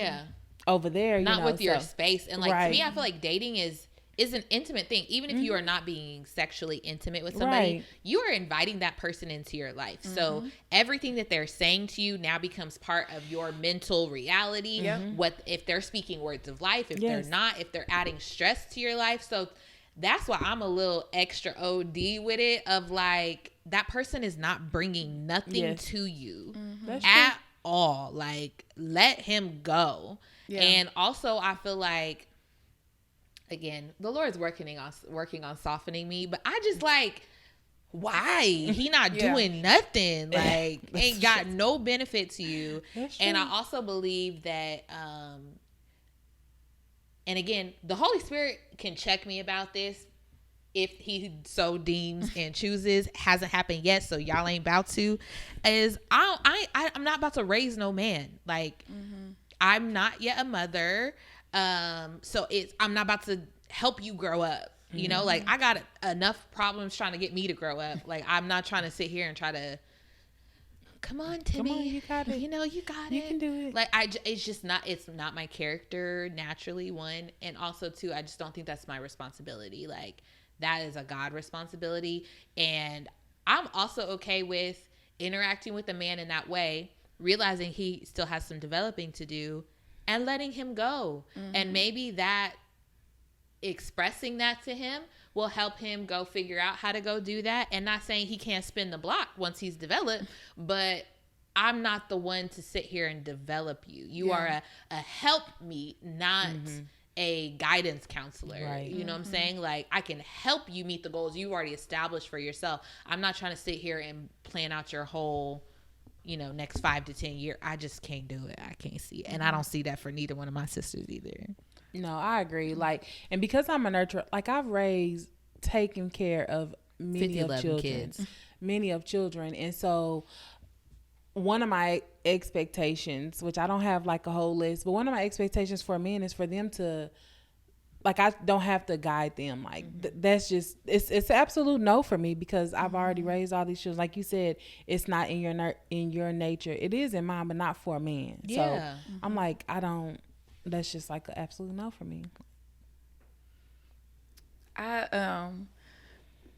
C: over there,
A: not with your space. And like,
C: right.
A: To me, I feel like dating is an intimate thing. Even if you are not being sexually intimate with somebody, you are inviting that person into your life. So everything that they're saying to you now becomes part of your mental reality. What if they're speaking words of life, if they're not, if they're adding stress to your life. So that's why I'm a little extra OD with it, of like, that person is not bringing nothing to you at all. Like, let him go. And also, I feel like, again, the Lord's working on softening me, but I just like, why? He not doing nothing. Like, ain't got no benefit to you. And I also believe that, and again, the Holy Spirit can check me about this if he so deems and chooses. Hasn't happened yet, so y'all ain't about to. I'm not about to raise no man. Like, I'm not yet a mother, so I'm not about to help you grow up. You know, like, I got enough problems trying to get me to grow up. Like, I'm not trying to sit here and try to, come on, Timmy,
C: come on, you got it.
A: You know, you got it.
C: You can do it.
A: Like, it's not my character naturally, one, and also two, I just don't think that's my responsibility. Like, that is a God responsibility. And I'm also okay with interacting with a man in that way, realizing he still has some developing to do, and letting him go. And maybe that, expressing that to him will help him go figure out how to go do that. And not saying he can't spin the block once he's developed, but I'm not the one to sit here and develop you. You are a helpmeet, not a guidance counselor.
C: Right.
A: You know what I'm saying? Like, I can help you meet the goals you've already established for yourself. I'm not trying to sit here and plan out your whole, next 5 to 10 years. I just can't do it. I can't see it. And I don't see that for neither one of my sisters either.
C: No, I agree. Like, and because I'm a nurturer, like, I've taken care of many of children. And so one of my expectations, which I don't have like a whole list, but one of my expectations for men is for them to like I don't have to guide them. Like that's just it's an absolute no for me because I've already raised all these children. Like you said, it's not in your nature. It is in mine, but not for a man.
A: Yeah.
C: So I'm like, I don't. That's just like an absolute no for me.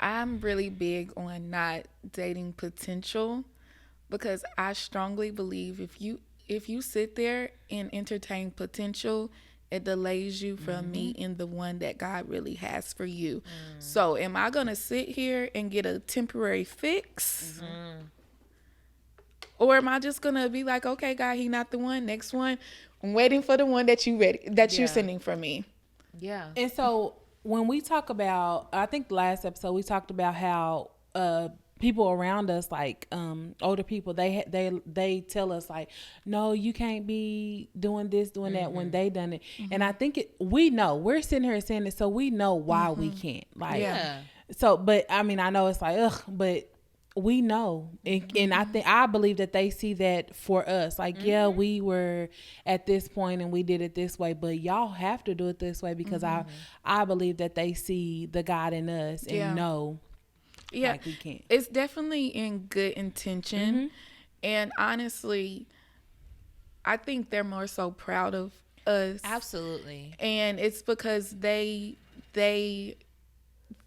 B: I'm really big on not dating potential because I strongly believe if you sit there and entertain potential, it delays you from meeting the one that God really has for you. So am I going to sit here and get a temporary fix? Or am I just going to be like, okay, God, he not the one. Next one. I'm waiting for the one that you're sending for me.
A: Yeah.
C: And so when we talk about, I think last episode we talked about how people around us, like older people, they tell us like, no, you can't be doing this, doing that when they done it. And I think we know, we're sitting here saying it, so we know why we can't. Like, so, but I mean, I know it's like, ugh, but we know, and I believe that they see that for us. Like, yeah, we were at this point and we did it this way, but y'all have to do it this way because I believe that they see the God in us and know.
B: Yeah,
C: like we can't.
B: It's definitely in good intention, and honestly, I think they're more so proud of us.
A: Absolutely.
B: And it's because they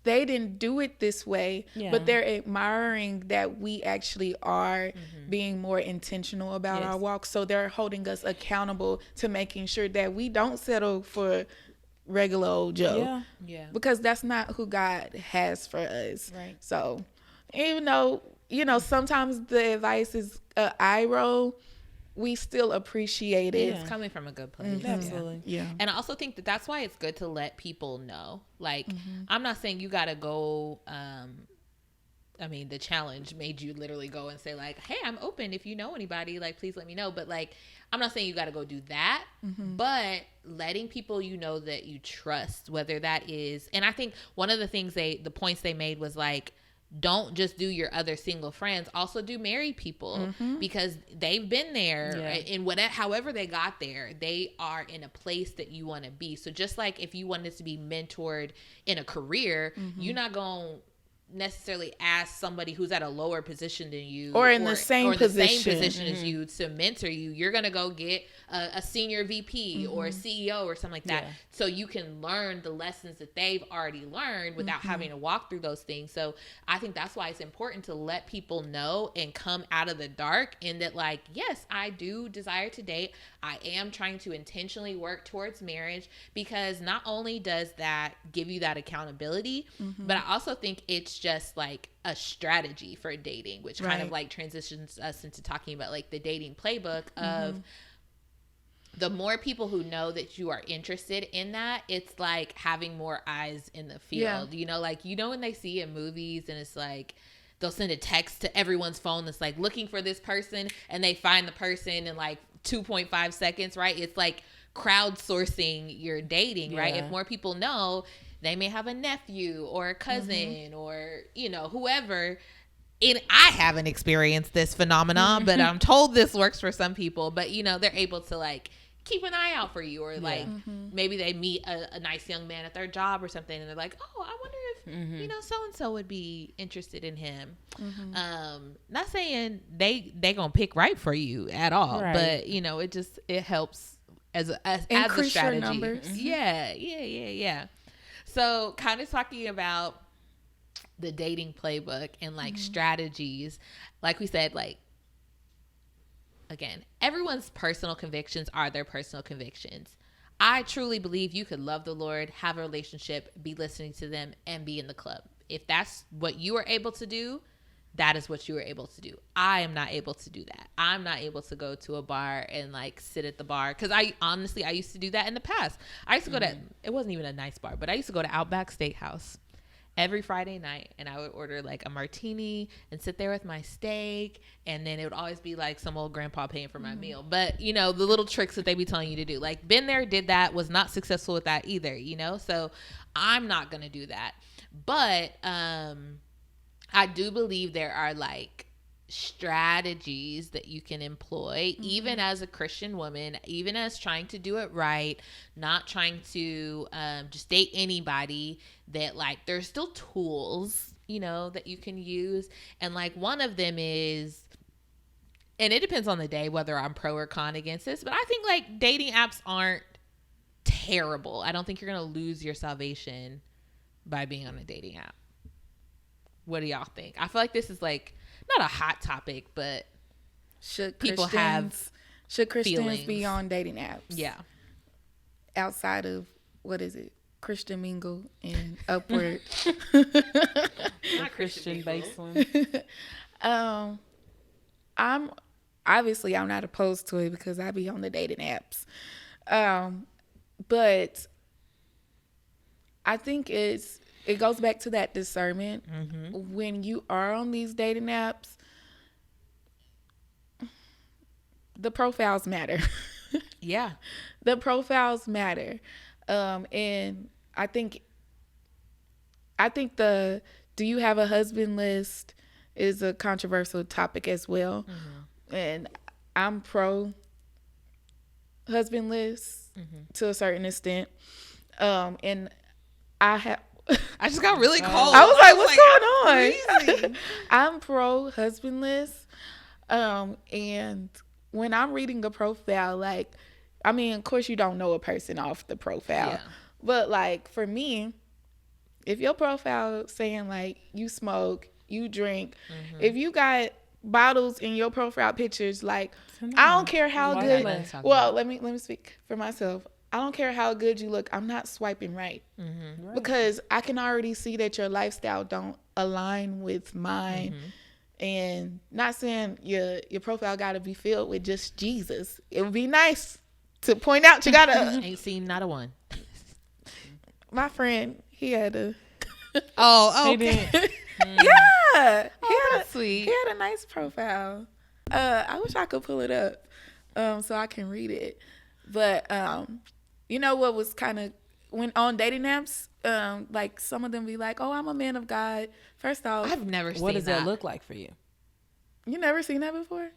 B: didn't do it this way, but they're admiring that we actually are being more intentional about our walk. So they're holding us accountable to making sure that we don't settle for regular old Joe.
A: Yeah.
B: Because that's not who God has for us.
A: Right.
B: So even though, sometimes the advice is eye roll, we still appreciate it.
A: It's coming from a good place.
C: Absolutely.
B: Yeah.
A: And I also think that that's why it's good to let people know. Like, I'm not saying you got to go, I mean, the challenge made you literally go and say like, hey, I'm open. If you know anybody, like, please let me know. But like, I'm not saying you got to go do that, but letting people that you trust, whether that is, and I think one of the things the points they made was like, don't just do your other single friends, also do married people because they've been there in however they got there, they are in a place that you want to be. So just like if you wanted to be mentored in a career, you're not going to necessarily ask somebody who's at a lower position than you
B: or in the same position
A: as you to mentor you. You're going to go get a senior VP or a CEO or something like that, so you can learn the lessons that they've already learned without having to walk through those things. So I think that's why it's important to let people know and come out of the dark, in that like, yes, I do desire to date. I am trying to intentionally work towards marriage, because not only does that give you that accountability, but I also think it's just like a strategy for dating, which kind of like transitions us into talking about like the dating playbook of the more people who know that you are interested in that, it's like having more eyes in the field. Like, when they see in movies and it's like, they'll send a text to everyone's phone that's like looking for this person, and they find the person in like 2.5 seconds, right? It's like crowdsourcing your dating, right? If more people know, they may have a nephew or a cousin or, whoever. And I haven't experienced this phenomenon, but I'm told this works for some people. But, they're able to like keep an eye out for you, or like maybe they meet a nice young man at their job or something, and they're like, oh, I wonder if so-and-so would be interested in him. Not saying they gonna pick right for you at all, but it helps as a strategy. Your numbers. Yeah. So kind of talking about the dating playbook and like strategies, like we said, like, again, everyone's personal convictions are their personal convictions. I truly believe you could love the Lord, have a relationship, be listening to them, and be in the club. If that's what you are able to do, that is what you are able to do. I am not able to do that. I'm not able to go to a bar and like sit at the bar, because I used to do that in the past. I used to go to, it wasn't even a nice bar, but I used to go to Outback Steakhouse every Friday night, and I would order like a martini and sit there with my steak, and then it would always be like some old grandpa paying for my meal. But the little tricks that they be telling you to do, like, been there, did that, was not successful with that either, so I'm not gonna do that. But I do believe there are like strategies that you can employ, even as a Christian woman, even as trying to do it right, not trying to just date anybody, that like there's still tools, you know, that you can use. And like one of them is, and it depends on the day whether I'm pro or con against this, but I think like dating apps aren't terrible. I don't think you're going to lose your salvation by being on a dating app. What do y'all think? I feel like this is like not a hot topic, but
B: should
A: Christians
B: feelings. Be on dating apps?
A: Yeah.
B: Outside of, what is it? Christian Mingle and Upward.
C: Not Christian based one.
B: I'm not opposed to it because I be on the dating apps. But I think it goes back to that discernment. Mm-hmm. When you are on these dating apps, the profiles matter.
A: Yeah.
B: The profiles matter. And I think the do you have a husband list is a controversial topic as well. Mm-hmm. And I'm pro husband list to a certain extent. And I just got really cold. I was like, what's going on? I'm pro husband list. And when I'm reading a profile, like, I mean, of course you don't know a person off the profile. Yeah. But like for me, if your profile saying like you smoke, you drink, if you got bottles in your profile pictures, like I don't care how good. Well, let me speak for myself. I don't care how good you look. I'm not swiping right. Right. Because I can already see that your lifestyle don't align with mine. And not saying your profile got to be filled with just Jesus. It would be nice to point out you got to.
A: Ain't seen not a one.
B: My friend, he had a.
A: Oh, okay.
B: Yeah.
A: That's sweet.
B: He had a nice profile. I wish I could pull it up so I can read it. But you know what was kind of, when on dating apps, like some of them be like, oh, I'm a man of God. First off,
A: I've never seen that.
C: What does that look like for you?
B: You never seen that before?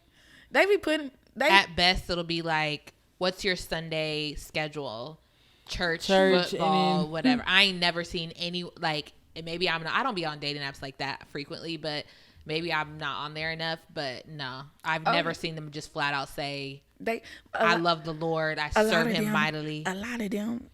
B: They be putting...
A: At best, it'll be like, what's your Sunday schedule? Church football, whatever. I ain't never seen any, like, maybe I don't be on dating apps like that frequently, but maybe I'm not on there enough. But no, I've never seen them just flat out say, I love the Lord. I serve him mightily.
B: A lot of them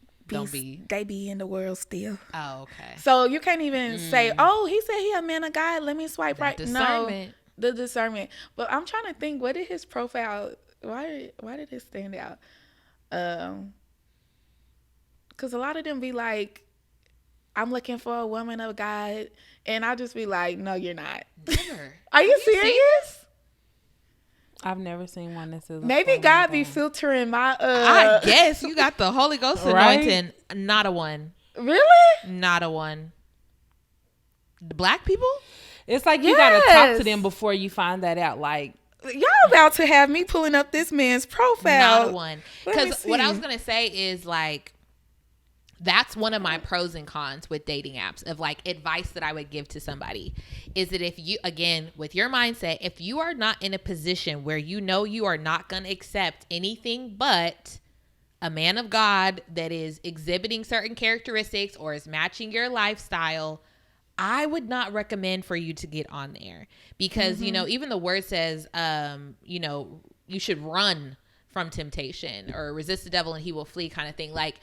B: they be in the world still.
A: Oh, okay.
B: So you can't even say, oh, he said he a man of God, let me swipe right.
A: Discernment.
B: No, the discernment. But I'm trying to think, what did his profile, why did it stand out? Because a lot of them be like, I'm looking for a woman of God, and I'll just be like, no, you're not.
A: Never.
B: Are you serious?
C: I've never seen one that says.
B: Maybe God be filtering my.
A: I guess you got the Holy Ghost anointing. Not a one.
B: Really?
A: Not a one. The black people?
C: It's like you gotta talk to them before you find that out. Like,
B: y'all about to have me pulling up this man's profile.
A: Not a one. Because what I was gonna say is like, that's one of my pros and cons with dating apps, of like advice that I would give to somebody, is that if you, again, with your mindset, if you are not in a position where you know you are not going to accept anything but a man of God that is exhibiting certain characteristics or is matching your lifestyle, I would not recommend for you to get on there, because, you know, even the word says, you know, you should run from temptation or resist the devil and he will flee, kind of thing. Like,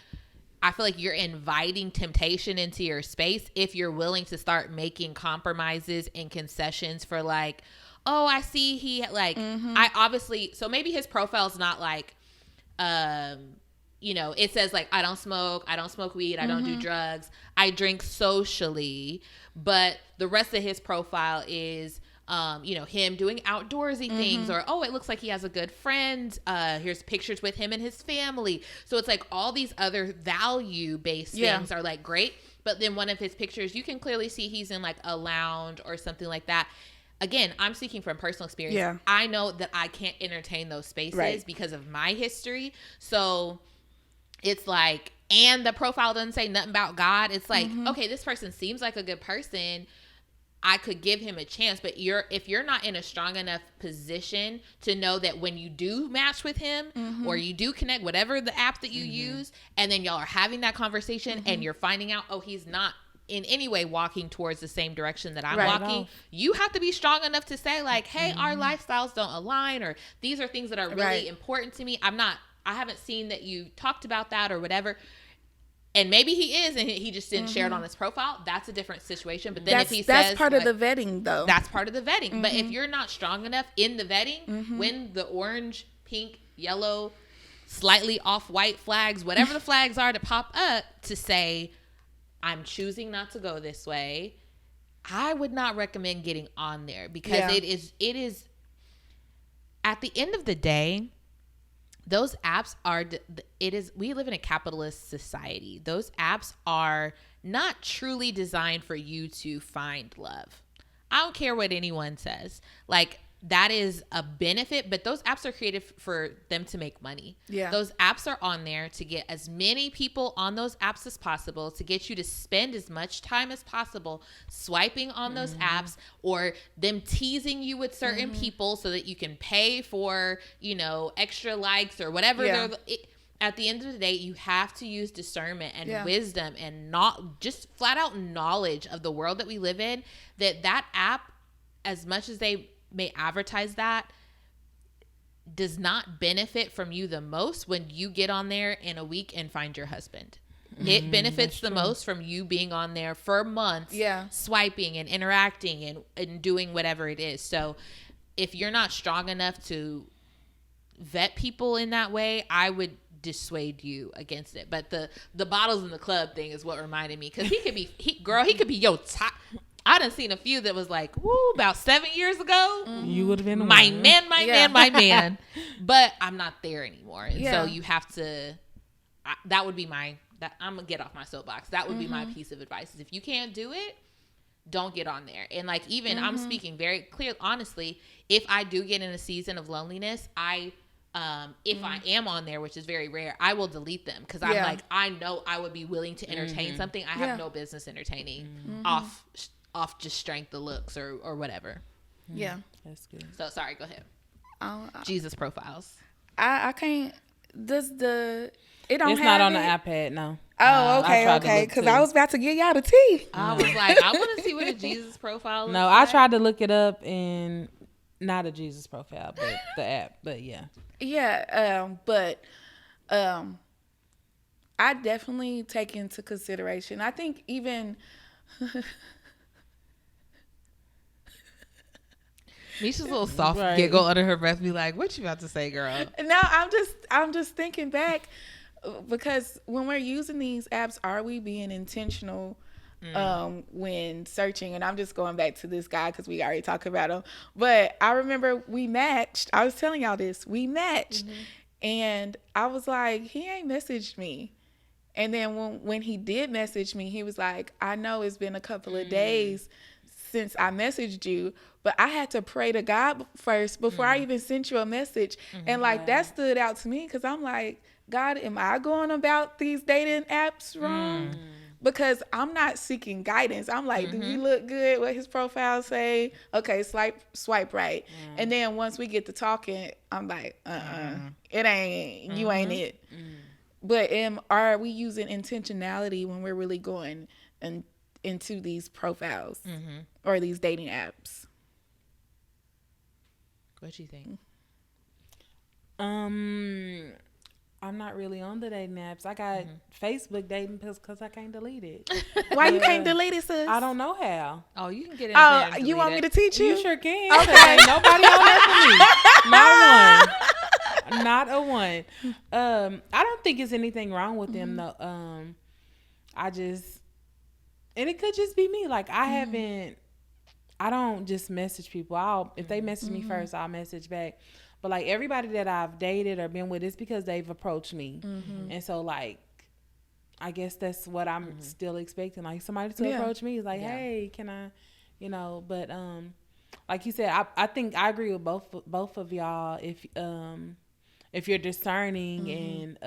A: I feel like you're inviting temptation into your space if you're willing to start making compromises and concessions for like, oh, I see he like, I obviously, so maybe his profile's not like, you know, it says like, I don't smoke weed, I don't do drugs, I drink socially, but the rest of his profile is, you know, him doing outdoorsy things, or, oh, it looks like he has a good friend. Here's pictures with him and his family. So it's like all these other value-based things are like great. But then one of his pictures, you can clearly see he's in like a lounge or something like that. Again, I'm speaking from personal experience. Yeah. I know that I can't entertain those spaces because of my history. So it's like, and the profile doesn't say nothing about God. It's like, okay, this person seems like a good person. I could give him a chance. But if you're not in a strong enough position to know that when you do match with him or you do connect, whatever the app that you use, and then y'all are having that conversation and you're finding out, oh, he's not in any way walking towards the same direction that I'm walking, you have to be strong enough to say like, hey, our lifestyles don't align, or these are things that are really important to me. I haven't seen that you talked about that or whatever. And maybe he is, and he just didn't share it on his profile. That's a different situation. But then if he says...
B: That's part of the vetting, though.
A: That's part of the vetting. But if you're not strong enough in the vetting, when the orange, pink, yellow, slightly off-white flags, whatever the flags are to pop up to say, I'm choosing not to go this way, I would not recommend getting on there. Because it is... At the end of the day... Those apps we live in a capitalist society. Those apps are not truly designed for you to find love. I don't care what anyone says. Like, that is a benefit, but those apps are created for them to make money. Yeah. Those apps are on there to get as many people on those apps as possible, to get you to spend as much time as possible swiping on those apps, or them teasing you with certain people so that you can pay for, extra likes or whatever. At the end of the day, you have to use discernment and wisdom and not just flat out knowledge of the world that we live in, that app, as much as they may advertise that, does not benefit from you the most when you get on there in a week and find your husband. It benefits the most from you being on there for months, swiping and interacting and doing whatever it is. So if you're not strong enough to vet people in that way, I would dissuade you against it. But the bottles in the club thing is what reminded me, because he could be your top. I done seen a few that was like, woo, about 7 years ago.
C: You would have been
A: my man. But I'm not there anymore. And so you have to, that would be I'm going to get off my soapbox. That would be my piece of advice. Is if you can't do it, don't get on there. And like, even I'm speaking very clear, honestly, if I do get in a season of loneliness, if I am on there, which is very rare, I will delete them, because I'm like, I know I would be willing to entertain something I have no business entertaining off just strength of looks or whatever.
B: Yeah,
C: that's good.
A: So sorry, go ahead. Jesus profiles.
B: I can't. It's
C: not on the iPad, no.
B: Oh, okay. Because I was about to get y'all the tea.
A: I was like, I want to see what a Jesus profile looks
C: like. I tried to look it up, and not a Jesus profile, but the app. But yeah.
B: Yeah, but I definitely take into consideration. I think even
A: Misha's little soft giggle under her breath, be like, "What you about to say, girl?"
B: No, I'm just thinking back, because when we're using these apps, are we being intentional when searching? And I'm just going back to this guy because we already talked about him. But I remember we matched. I was telling y'all this. We matched, and I was like, he ain't messaged me. And then when he did message me, he was like, I know it's been a couple of days since I messaged you, but I had to pray to God first before I even sent you a message. And like, that stood out to me, because I'm like, God, am I going about these dating apps wrong? Because I'm not seeking guidance. I'm like, do he look good? What his profile say? Okay, swipe right. And then once we get to talking, I'm like, it ain't, you ain't it. But are we using intentionality when we're really going into these profiles or these dating apps?
A: What do you think?
C: I'm not really on the dating apps. I got Facebook dating because I can't delete it.
B: Why you can't delete it, sis?
C: I don't know how.
A: Oh, you can get in there and
B: you want me to teach you?
C: You sure can. Okay. Nobody on that for me. Not a one. I don't think it's anything wrong with them though. And it could just be me. Like, I don't just message people. If they message me first, I'll message back. But like, everybody that I've dated or been with, it's because they've approached me. And so like, I guess that's what I'm still expecting. Like, somebody to approach me is like, hey, can I, but like you said, I think I agree with both of y'all. if you're discerning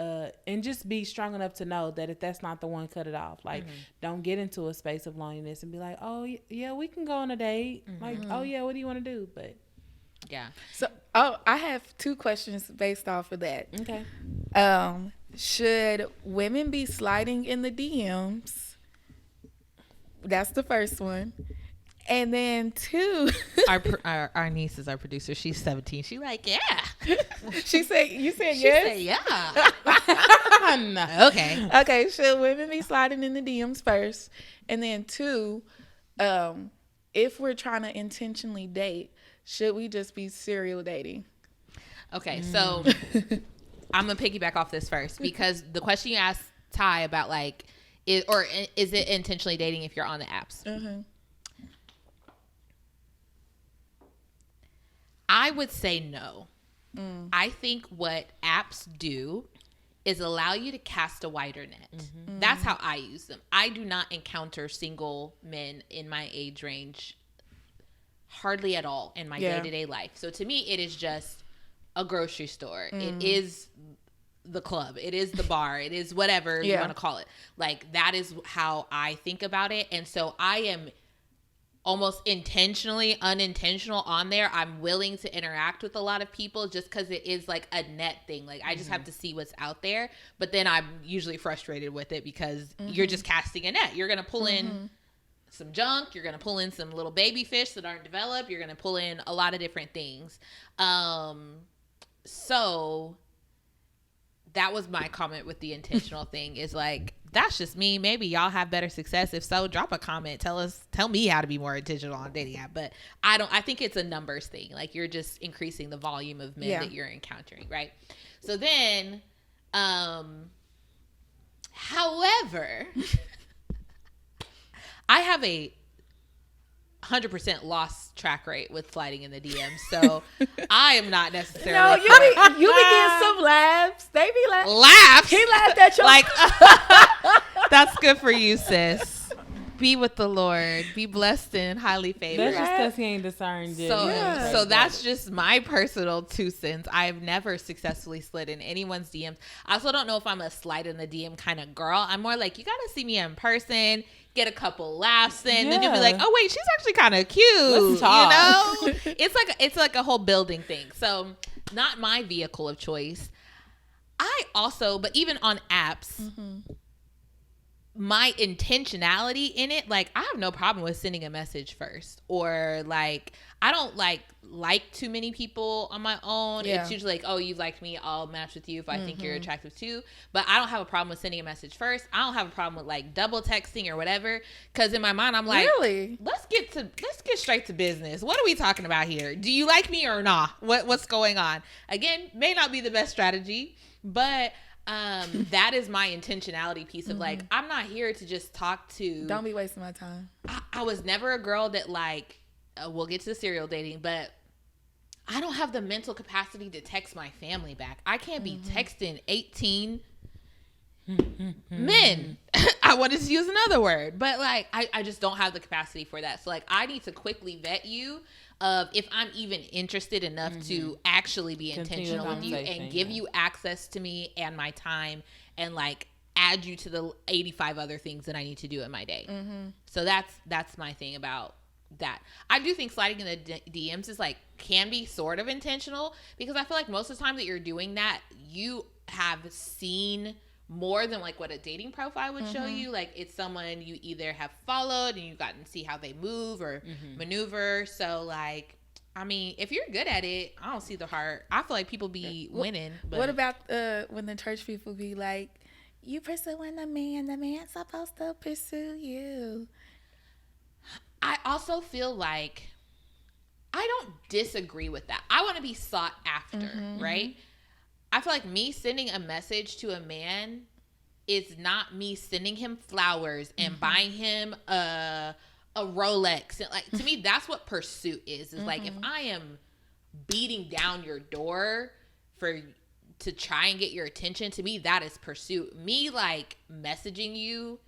C: and just be strong enough to know that if that's not the one, cut it off. Like, don't get into a space of loneliness and be like, oh yeah, we can go on a date. Like, oh yeah, what do you want to do? But
A: yeah.
B: So, I have 2 questions based off of that.
C: okay.
B: Should women be sliding in the DMs? That's the first one. And then 2,
A: our niece is our producer. She's 17. She like, yeah.
B: you said
A: She
B: yes?
A: said, yeah.
C: No.
A: Okay.
B: Okay, should women be sliding in the DMs first? And then 2, if we're trying to intentionally date, should we just be serial dating?
A: Okay, so I'm going to piggyback off this first because the question you asked Ty about like, is it intentionally dating if you're on the apps?
B: Mm-hmm.
A: I would say no. I think what apps do is allow you to cast a wider net. That's how I use them. I do not encounter single men in my age range hardly at all in my day-to-day life. So to me, it is just a grocery store. It is the club. It is the bar. It is whatever you want to call it. Like, that is how I think about it. And so I am almost intentionally unintentional on there. I'm willing to interact with a lot of people just because it is like a net thing. Like, I just have to see what's out there. But then I'm usually frustrated with it because you're just casting a net. You're going to pull in some junk. You're going to pull in some little baby fish that aren't developed. You're going to pull in a lot of different things. So that was my comment with the intentional thing is like, that's just me. Maybe y'all have better success. If so, drop a comment. Tell me how to be more intentional on a dating app. But I think it's a numbers thing. Like, you're just increasing the volume of men that you're encountering. Right. So then, however, I have a 100% lost track rate with sliding in the DMs, so I am not necessarily.
B: No, you be getting some laughs. They be laughing.
A: Laughs.
B: He laughed at your
A: like. That's good for you, sis. Be with the Lord. Be blessed and highly favored.
C: That's just because he ain't discerned yet.
A: So that's just my personal 2 cents. I've never successfully slid in anyone's DMs. I also don't know if I'm a slide in the DM kind of girl. I'm more like, you got to see me in person, get a couple laughs in, then you'll be like, oh wait, she's actually kind of cute.
C: Let's talk.
A: You know, it's like a whole building thing. So not my vehicle of choice. But even on apps, my intentionality in it, like, I have no problem with sending a message first, or like, I don't like too many people on my own. It's usually like, oh, you liked me, I'll match with you if I think you're attractive too. But I don't have a problem with sending a message first. I don't have a problem with like double texting or whatever, because in my mind I'm like,
B: really, let's get
A: straight to business. What are we talking about here? Do you like me or not? What's going on? Again, may not be the best strategy, but that is my intentionality piece of like, I'm not here to just talk to.
B: Don't be wasting my time.
A: I was never a girl that like, we'll get to the serial dating, but I don't have the mental capacity to text my family back. I can't be texting 18 men. I wanted to use another word, but like, I just don't have the capacity for that. So like, I need to quickly vet you of if I'm even interested enough to actually be intentional with you and give you access to me and my time, and like add you to the 85 other things that I need to do in my day. So that's my thing about that. I do think sliding in the DMs is like, can be sort of intentional, because I feel like most of the time that you're doing that, you have seen more than like what a dating profile would show you. Like, it's someone you either have followed and you've gotten to see how they move or maneuver. So like, I mean, if you're good at it, I don't see the heart. I feel like people be winning. But
B: what about when the church people be like, you pursuing the man's supposed to pursue you?
A: I also feel like I don't disagree with that. I want to be sought after, right? I feel like me sending a message to a man is not me sending him flowers and buying him a Rolex. And like, to me, that's what pursuit is. Is like, if I am beating down your door to try and get your attention, to me, that is pursuit. Me like messaging you,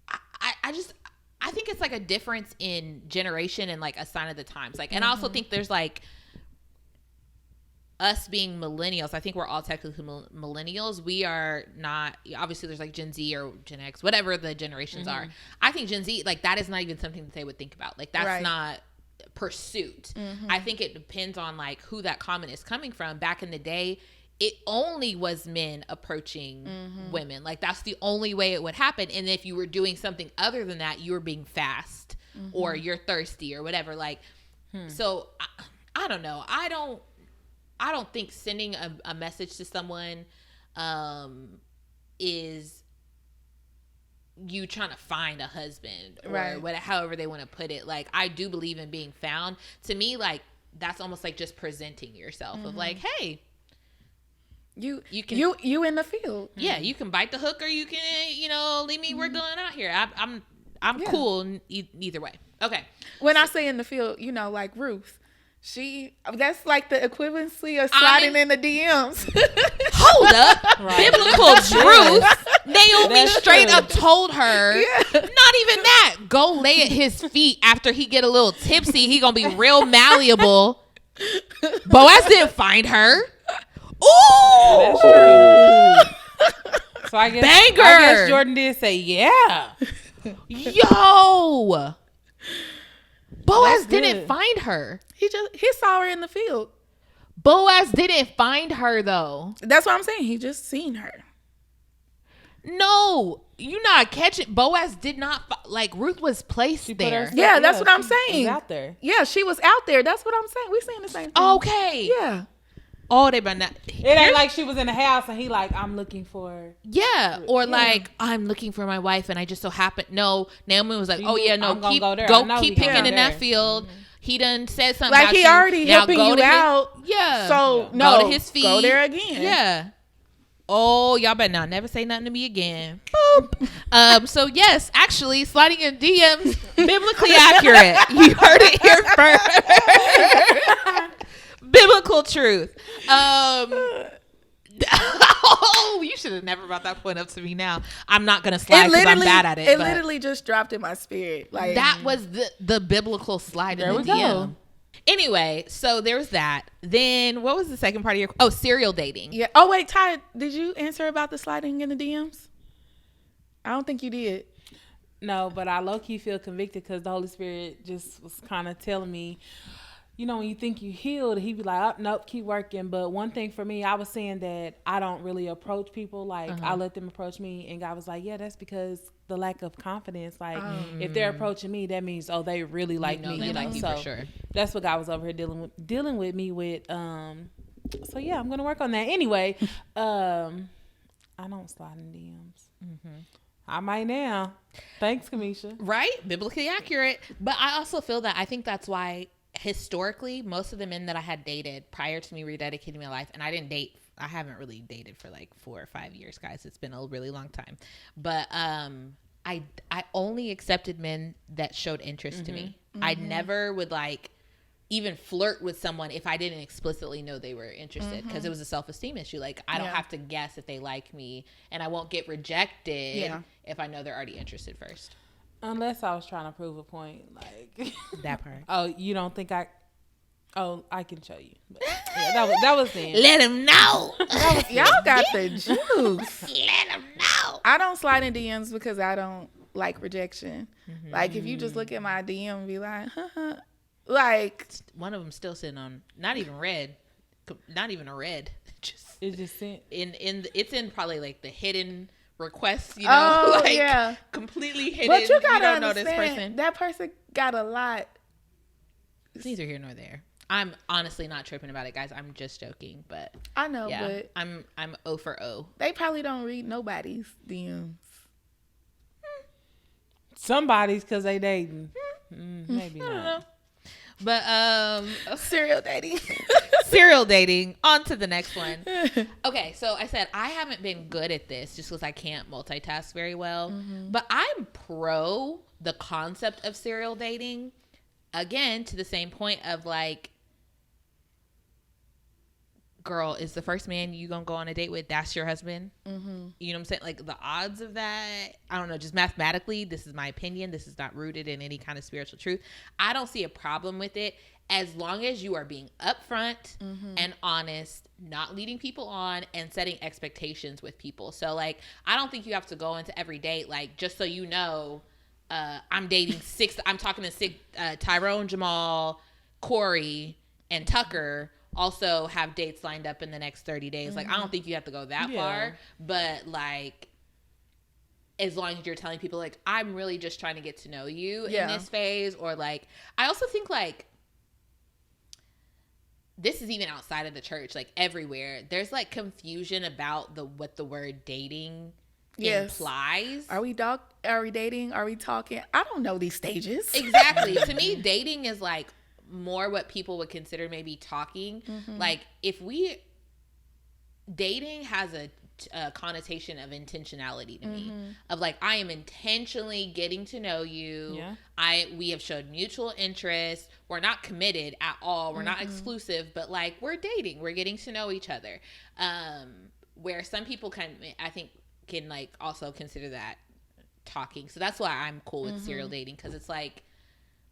A: I think it's like a difference in generation and like a sign of the times. Like, and I also think there's like, us being millennials, I think we're all technically millennials. We are not, obviously there's like Gen Z or Gen X, whatever the generations are. I think Gen Z, like that is not even something that they would think about. Like that's not pursuit. I think it depends on like who that comment is coming from. Back in the day, it only was men approaching women. Like that's the only way it would happen. And if you were doing something other than that, you were being fast or you're thirsty or whatever. Like, so I don't know. I don't think sending a message to someone is you trying to find a husband or however they want to put it. Like, I do believe in being found. To me, like, that's almost like just presenting yourself of like, hey, you can you in the field. Yeah, you can bite the hook or you can, leave me. We're going out here. I'm cool either way. Okay.
B: When I say in the field, like Ruth. That's like the equivalency of sliding in the DMs.
A: Hold up. Biblical truth. Naomi straight up told her, not even that. Go lay at his feet after he get a little tipsy. He gonna be real malleable. Boaz didn't find her. Ooh.
C: That's true. So I guess Jordan did say, yeah.
A: Yo. Boaz didn't find her.
B: He saw her in the field.
A: Boaz didn't find her though.
B: That's what I'm saying. He just seen her.
A: No, you not catching. Boaz did not Ruth was placed there.
B: Yeah, that's what I'm saying.
C: She was out there.
B: Yeah, she was out there. That's what I'm saying. We saying the same thing.
A: Okay.
B: Yeah.
A: Oh, they been not.
C: It ain't like she was in the house and he like, I'm looking for.
A: Yeah, or like I'm looking for my wife and I just so happened. No, Naomi was like, oh yeah, no, keep picking in that field. He done said something
B: like
A: about
B: he already helping you out.
A: Yeah.
B: So no,
A: go to his feet.
B: Go there again.
A: Yeah. Oh, y'all better not never say nothing to me again. Boop. So yes, actually, sliding in DMs, biblically accurate. You heard it here first. Biblical truth. Oh, you should have never brought that point up to me now. I'm not gonna slide because I'm bad at it.
B: It literally just dropped in my spirit. Like
A: that was the biblical slide in the DM. Go. Anyway, so there was that. Then what was the second part of your serial dating?
B: Yeah. Oh wait, Ty, did you answer about the sliding in the DMs? I don't think you did.
C: No, but I low-key feel convicted because the Holy Spirit just was kind of telling me, when you think you healed, he'd be like, oh, nope, keep working. But one thing for me, I was saying that I don't really approach people. Like, I let them approach me. And God was like, yeah, that's because the lack of confidence. Like, if they're approaching me, that means, they really like me.
A: They like you for sure.
C: That's what God was over here dealing with me with. So, yeah, I'm going to work on that. Anyway, I don't slide in DMs. I might now. Thanks, Camesha.
A: Right? Biblically accurate. But I also feel that I think that's why historically, most of the men that I had dated prior to me rededicating my life, and I haven't really dated for like 4 or 5 years, guys. It's been a really long time. But I only accepted men that showed interest to me. I never would even flirt with someone if I didn't explicitly know they were interested, because it was a self-esteem issue. Like, I don't have to guess if they like me, and I won't get rejected if I know they're already interested first.
C: Unless I was trying to prove a point, like
A: that part.
C: Oh, you don't think I can show you. But, yeah, that was then.
A: Let him know.
B: Y'all got the juice.
A: Let him know.
B: I don't slide in DMs because I don't like rejection. Like, if you just look at my DM and be like, like
A: one of them still sitting on not even red, not even a red.
C: It's just sent
A: it's in probably like the hidden requests, completely hidden.
B: But you gotta
A: don't
B: understand,
A: know this person.
B: That person got a lot.
A: Neither here nor there. I'm honestly not tripping about it, guys. I'm just joking, but
B: I know, but
A: I'm O for O.
B: They probably don't read nobody's DMs.
C: Somebody's because they dating. Maybe not.
A: I don't know. But
B: serial dating.
A: Serial dating. On to the next one. Okay, so I said I haven't been good at this just because I can't multitask very well. But I'm pro the concept of serial dating. Again, to the same point of like girl, is the first man you gonna go on a date with, that's your husband? Mm-hmm. You know what I'm saying? Like, the odds of that, I don't know, just mathematically, this is my opinion, this is not rooted in any kind of spiritual truth. I don't see a problem with it as long as you are being upfront and honest, not leading people on, and setting expectations with people. So, like, I don't think you have to go into every date, like, just so you know, I'm talking to six, Tyrone, Jamal, Corey, and Tucker also have dates lined up in the next 30 days. Like, I don't think you have to go that far, but, like, as long as you're telling people, like, I'm really just trying to get to know you in this phase. Or, like, I also think, like, this is even outside of the church, like, everywhere. There's, like, confusion about what the word dating implies.
B: Are we dating? Are we talking? I don't know these stages.
A: Exactly. To me, dating is, like, more what people would consider maybe talking. Like, dating has a connotation of intentionality to me, of, like, I am intentionally getting to know you. We have showed mutual interest. We're not committed at all. We're not exclusive, but, like, we're dating. We're getting to know each other. Where some people can like also consider that talking. So that's why I'm cool with serial dating, because it's like,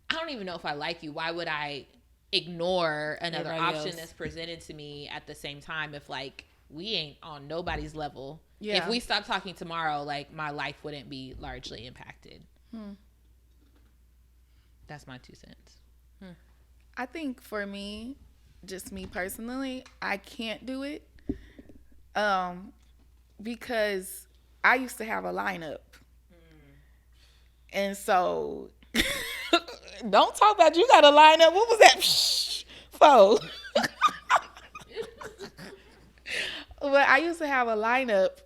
A: I don't even know if I like you. Why would I ignore another option that's presented to me at the same time if, like, we ain't on nobody's level? If we stop talking tomorrow, like, my life wouldn't be largely impacted. That's my 2 cents.
B: I think for me, just me personally, I can't do it because I used to have a lineup. And so... Don't talk about you got a lineup. What was that for? But I used to have a lineup,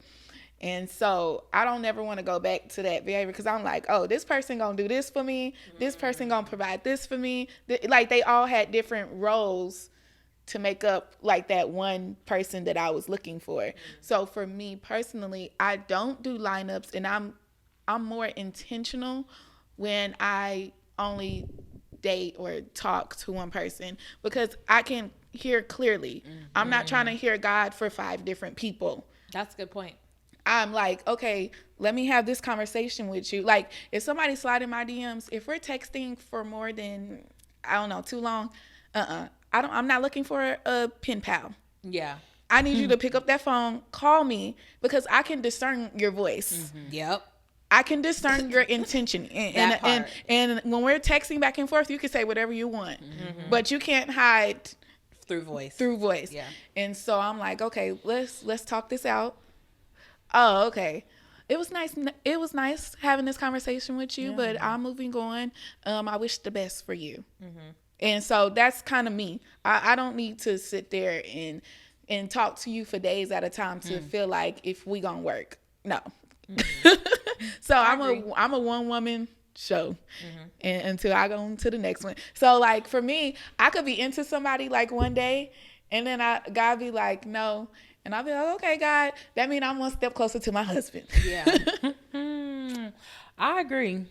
B: and so I don't ever want to go back to that behavior, because I'm like, oh, this person gonna do this for me. This person gonna provide this for me. Like, they all had different roles to make up, like, that one person that I was looking for. So for me personally, I don't do lineups, and I'm more intentional when I only date or talk to one person, because I can hear clearly. I'm not trying to hear God for 5 different people.
A: That's a good point.
B: I'm like, okay, let me have this conversation with you. Like, if somebody slide in my DMs, if we're texting for more than, I don't know, too long, I'm not looking for a pen pal.
A: Yeah.
B: I need you to pick up that phone, call me, because I can discern your voice.
A: Yep.
B: I can discern your intention. And when we're texting back and forth, you can say whatever you want. But you can't hide
A: through voice.
B: Yeah. And so I'm like, okay, let's talk this out. Oh, okay. It was nice having this conversation with you, but I'm moving on. I wish the best for you. And so that's kind of me. I don't need to sit there and talk to you for days at a time to feel like if we gonna work. No. So I'm a one woman show and until I go on to the next one. So, like, for me, I could be into somebody, like, one day, and then God be like, no, and I'll be like, okay, God, that means I'm one step closer to my husband.
C: I agree.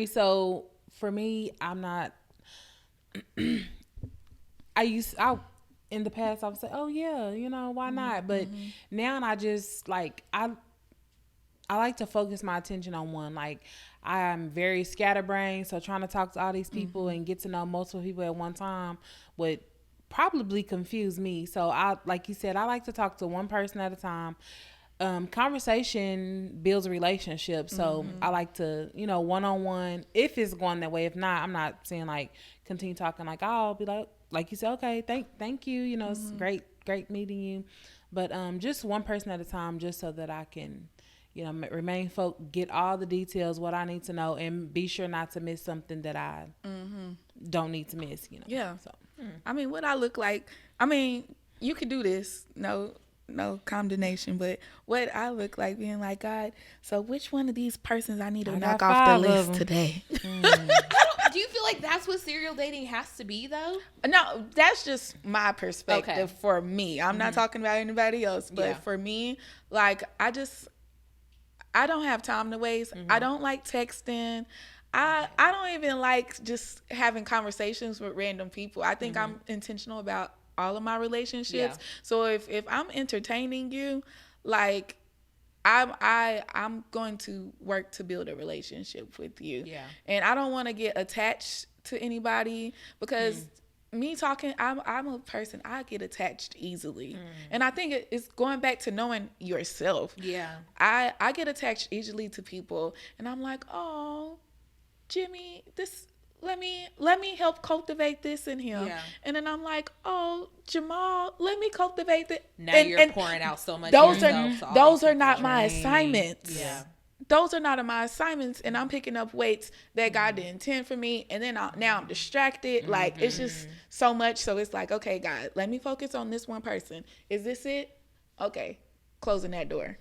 C: So for me, I'm not. In the past I would say, oh yeah, why not? But now I just like I like to focus my attention on one. Like, I'm very scatterbrained, so trying to talk to all these people and get to know multiple people at one time would probably confuse me. So like you said, I like to talk to one person at a time. Conversation builds a relationship. So I like to, one-on-one, if it's going that way. If not, I'm not saying like continue talking. Like, I'll be like you said, okay, thank you. It's great meeting you. But just one person at a time, just so that I can, remain get all the details, what I need to know, and be sure not to miss something that I don't need to miss,
B: Yeah.
C: So,
B: I mean, what I look like, I mean, you could do this. No condemnation, but what I look like being like, God, so which one of these persons I need to knock off the list today?
A: Do you feel like that's what serial dating has to be, though?
B: No, that's just my perspective for me. I'm not talking about anybody else, but for me, like, I don't have time to waste. I don't like texting. I don't even like just having conversations with random people. I think I'm intentional about all of my relationships.
A: Yeah.
B: So if I'm entertaining you, like I'm going to work to build a relationship with you.
A: Yeah.
B: And I don't want to get attached to anybody because me talking, I'm a person, I get attached easily. And I think it's going back to knowing yourself.
A: Yeah.
B: I get attached easily to people, and I'm like, oh, Jimmy, this let me help cultivate this in him.
A: Yeah.
B: And then I'm like, oh, Jamal, let me cultivate it.
A: Now you're pouring out so much.
B: Those
A: yourself to all
B: those
A: these
B: are not
A: people.
B: my assignments.
A: Yeah.
B: Those are not my assignments, and I'm picking up weights that God didn't intend for me, and then now I'm distracted. Like, it's just so much. So it's like, okay, God, let me focus on this one person. Is this it? Okay, closing that door.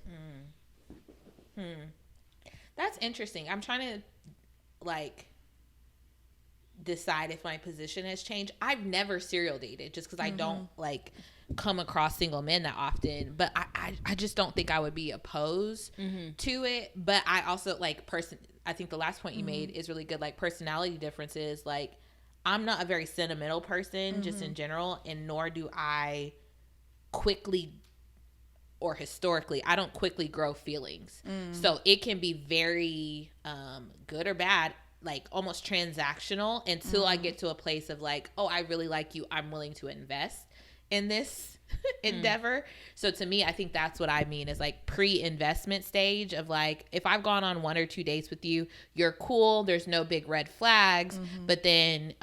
A: That's interesting. I'm trying to like decide if my position has changed. I've never serial dated just because I don't like come across single men that often, but I just don't think I would be opposed to it. But I also like I think the last point you made is really good. Like personality differences. Like I'm not a very sentimental person just in general, and nor do I quickly or historically, I don't quickly grow feelings. So it can be very good or bad, like almost transactional until I get to a place of like, oh, I really like you. I'm willing to invest in this endeavor. So to me, I think that's what I mean is like pre-investment stage of like, if I've gone on 1 or 2 dates with you, you're cool. There's no big red flags. But then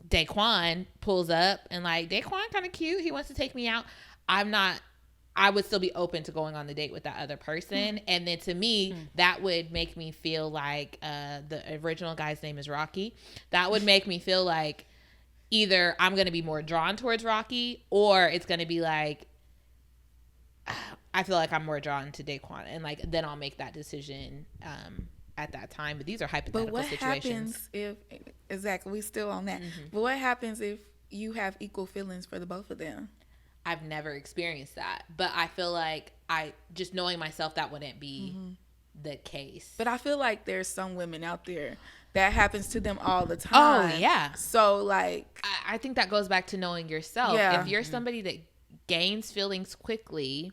A: Daquan pulls up and like, Daquan kind of cute. He wants to take me out. I would still be open to going on the date with that other person. And then to me, that would make me feel like the original guy's name is Rocky. That would make me feel like either I'm going to be more drawn towards Rocky, or it's going to be like, I feel like I'm more drawn to Daquan. And like, then I'll make that decision at that time. But these are hypothetical
B: But what
A: situations.
B: happens if, exactly, we still on that. But what happens if you have equal feelings for the both of them?
A: I've never experienced that, but I feel like just knowing myself, that wouldn't be the case.
B: But I feel like there's some women out there that happens to them all the time.
A: Oh yeah.
B: So like,
A: I think that goes back to knowing yourself.
B: Yeah.
A: If you're somebody that gains feelings quickly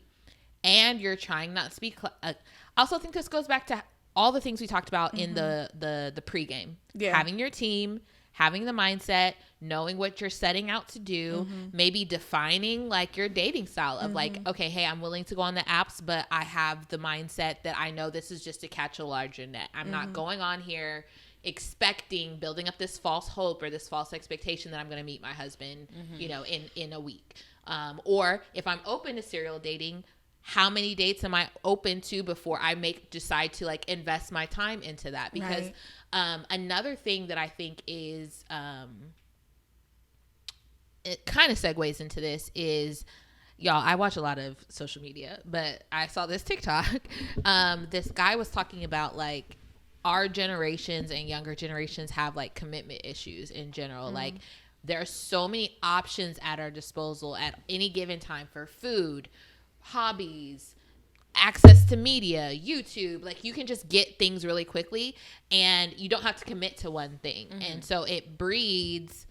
A: and you're trying not to speak, I also think this goes back to all the things we talked about in the pregame.
B: Yeah.
A: Having your team, having the mindset, knowing what you're setting out to do, maybe defining like your dating style of like, okay, hey, I'm willing to go on the apps, but I have the mindset that I know this is just to catch a larger net. I'm not going on here building up this false hope or this false expectation that I'm going to meet my husband, you know, in a week. Or if I'm open to serial dating, how many dates am I open to before I decide to like invest my time into that? Because another thing that I think is, it kind of segues into this is, y'all, I watch a lot of social media, but I saw this TikTok. This guy was talking about like our generations and younger generations have like commitment issues in general. Like there are so many options at our disposal at any given time for food, hobbies, access to media, YouTube. Like you can just get things really quickly and you don't have to commit to one thing. And so it breeds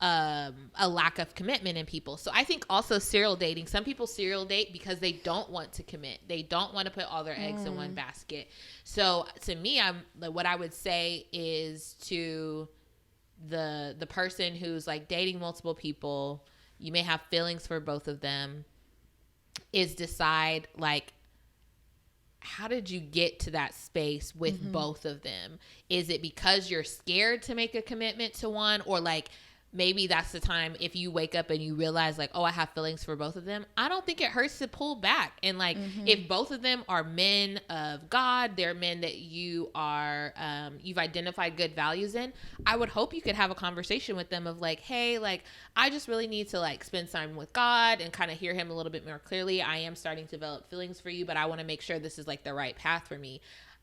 A: a lack of commitment in people. So I think also serial dating, some people serial date because they don't want to commit. They don't want to put all their eggs in one basket. So to me, what I would say is to the person who's like dating multiple people, you may have feelings for both of them, is decide like, how did you get to that space with both of them? Is it because you're scared to make a commitment to one, or like maybe that's the time if you wake up and you realize like, oh, I have feelings for both of them. I don't think it hurts to pull back. And like, if both of them are men of God, they're men that you are, you've identified good values in, I would hope you could have a conversation with them of like, hey, like, I just really need to like spend time with God and kind of hear him a little bit more clearly. I am starting to develop feelings for you, but I want to make sure this is like the right path for me.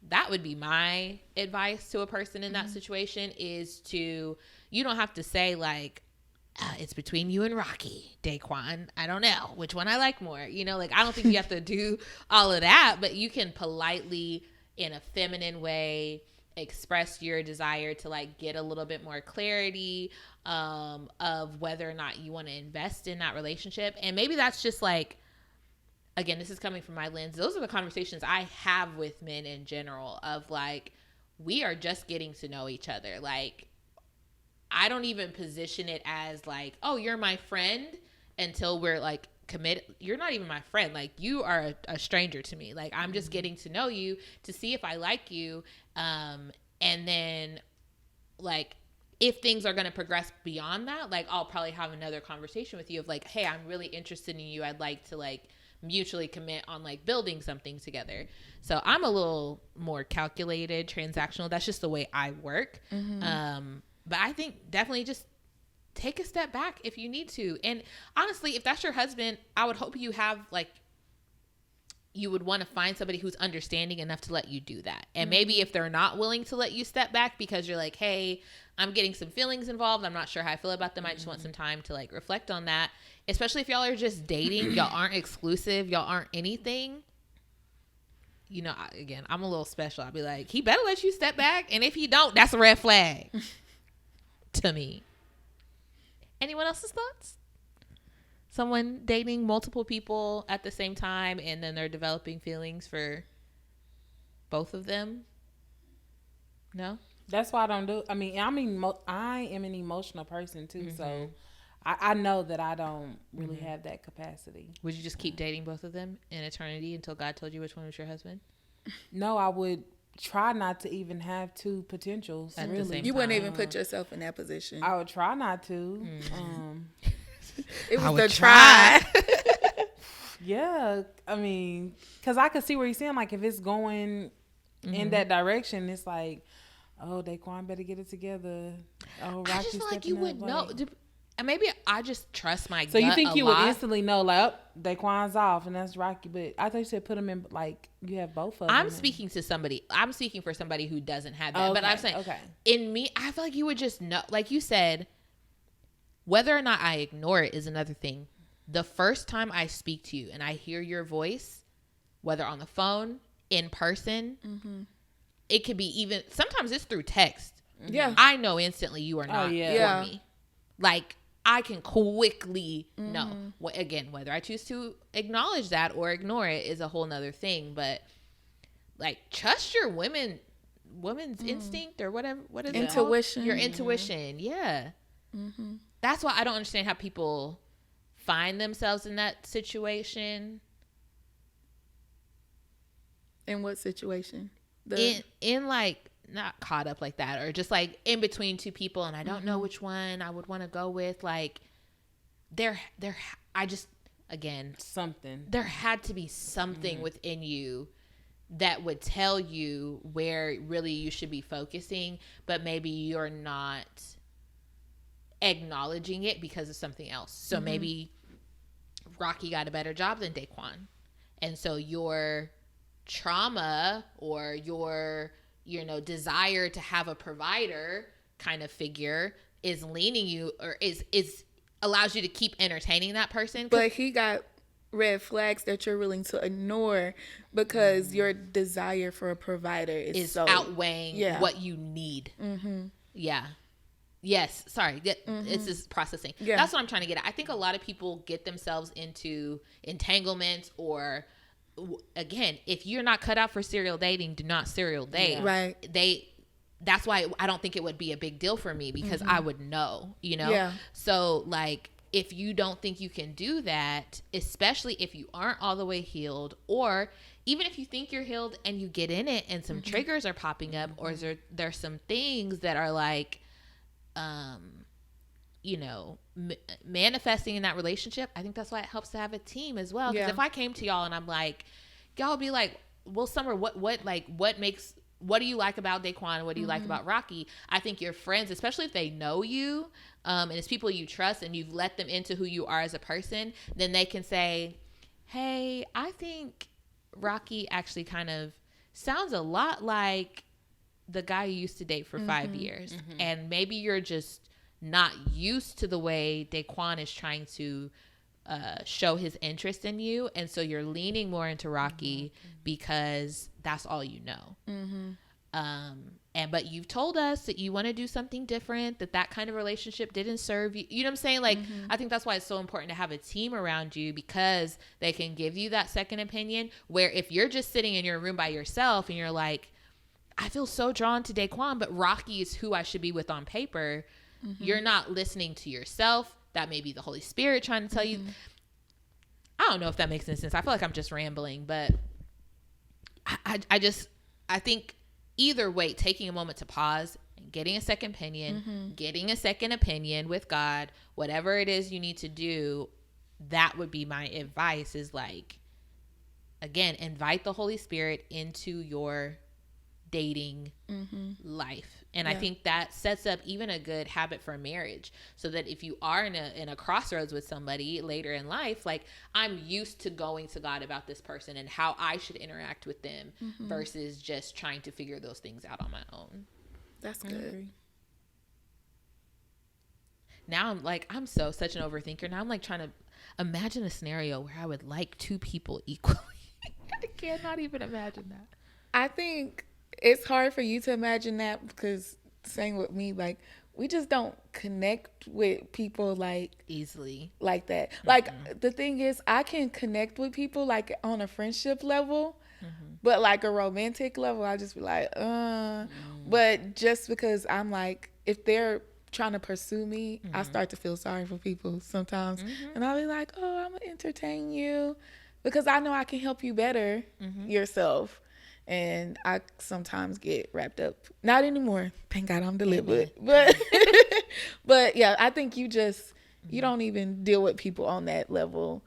A: That would be my advice to a person in that situation, is to, you don't have to say like, it's between you and Rocky, Daquan. I don't know which one I like more. You know, like I don't think you have to do all of that, but you can politely, in a feminine way, express your desire to like get a little bit more clarity of whether or not you want to invest in that relationship. And maybe that's just like, again, this is coming from my lens. Those are the conversations I have with men in general of like, we are just getting to know each other. Like, I don't even position it as like, oh, you're my friend until we're like committed. You're not even my friend. Like, you are a stranger to me. Like, I'm just getting to know you to see if I like you. And then like, if things are going to progress beyond that, like, I'll probably have another conversation with you of like, hey, I'm really interested in you. I'd like to like mutually commit on like building something together. So I'm a little more calculated, transactional. That's just the way I work. But I think definitely just take a step back if you need to. And honestly, if that's your husband, I would hope you have like, you would want to find somebody who's understanding enough to let you do that. And maybe if they're not willing to let you step back because you're like, hey, I'm getting some feelings involved, I'm not sure how I feel about them, I just want some time to like reflect on that. Especially if y'all are just dating, y'all aren't exclusive, y'all aren't anything. You know, again, I'm a little special. I'll be like, he better let you step back. And if he don't, that's a red flag to me. Anyone else's thoughts? Someone dating multiple people at the same time and then they're developing feelings for both of them? No?
C: That's why I don't do. I mean, I am an emotional person too, so I know that I don't really have that capacity.
A: Would you just keep dating both of them in eternity until God told you which one was your husband?
C: No, I would try not to even have two potentials.
A: At the
C: really,
A: same
B: You wouldn't
A: time.
B: even put yourself in that position.
C: I would try not to.
B: It was
A: would
B: the try.
C: Yeah, I mean, because I could see where he's saying, like, if it's going in that direction, it's like, oh, Daquan better get it together. Oh, Rocky
A: I just feel like you would know. And maybe I just trust my gut.
C: So you think you
A: lot.
C: would instantly know, like, oh, Daquan's off and that's Rocky. But I thought you said put them in, like, you have both of them.
A: I'm speaking for somebody who doesn't have that. But I'm saying, in me, I feel like you would just know. Like you said, whether or not I ignore it is another thing. The first time I speak to you and I hear your voice, whether on the phone, in person, it could be even, sometimes it's through text.
B: Yeah.
A: I know instantly you are not for me. Like, I can quickly know. Again, whether I choose to acknowledge that or ignore it is a whole nother thing. But, like, trust your woman's instinct or whatever. What is
B: Intuition.
A: it? Your intuition. Yeah. That's why I don't understand how people find themselves in that situation.
B: In what situation?
A: In like, not caught up like that, or just like in between two people and I don't know which one I would want to go with. Like,
C: something.
A: There had to be something within you that would tell you where really you should be focusing, but maybe you're not acknowledging it because of something else. So maybe Rocky got a better job than Daquan, and so your trauma or your desire to have a provider kind of figure is leaning you, or is allows you to keep entertaining that person.
B: But he got red flags that you're willing to ignore because your desire for a provider is so
A: outweighing what you need. Yeah. Yes. Sorry. It's just processing. Yeah. That's what I'm trying to get at. I think a lot of people get themselves into entanglements, or again, if you're not cut out for serial dating, do not serial date.
B: Yeah. Right.
A: That's why I don't think it would be a big deal for me, because I would know,
B: Yeah.
A: So like, if you don't think you can do that, especially if you aren't all the way healed, or even if you think you're healed and you get in it and some triggers are popping up, or there's some things that are like, manifesting in that relationship, I think that's why it helps to have a team as well. Because if I came to y'all and I'm like, y'all would be like, well, Summer, what do you like about Daquan? What do you like about Rocky? I think your friends, especially if they know you, and it's people you trust and you've let them into who you are as a person, then they can say, hey, I think Rocky actually kind of sounds a lot like the guy you used to date for 5 years. And maybe you're just not used to the way Daquan is trying to show his interest in you. And so you're leaning more into Rocky because that's all you know. And but you've told us that you want to do something different, that kind of relationship didn't serve you. You know what I'm saying? Like, I think that's why it's so important to have a team around you, because they can give you that second opinion, where if you're just sitting in your room by yourself and you're like, I feel so drawn to Daquan, but Rocky is who I should be with on paper. You're not listening to yourself. That may be the Holy Spirit trying to tell you. I don't know if that makes any sense. I feel like I'm just rambling, but I think either way, taking a moment to pause and getting a second opinion, with God, whatever it is you need to do, that would be my advice, is like, again, invite the Holy Spirit into your dating life. And I think that sets up even a good habit for marriage, so that if you are in a crossroads with somebody later in life, like, I'm used to going to God about this person and how I should interact with them versus just trying to figure those things out on my own.
B: That's good.
A: Now I'm such an overthinker. Now I'm like trying to imagine a scenario where I would like two people equally. I cannot even imagine that.
B: I think it's hard for you to imagine that, because same with me, like, we just don't connect with people like
A: easily
B: like that. Like, the thing is, I can connect with people like on a friendship level, but like a romantic level, I just be like, But just because I'm like, if they're trying to pursue me, I start to feel sorry for people sometimes, and I'll be like, oh, I'm gonna entertain you because I know I can help you better yourself. And I sometimes get wrapped up. Not anymore. Thank God I'm delivered. But yeah, I think you don't even deal with people on that level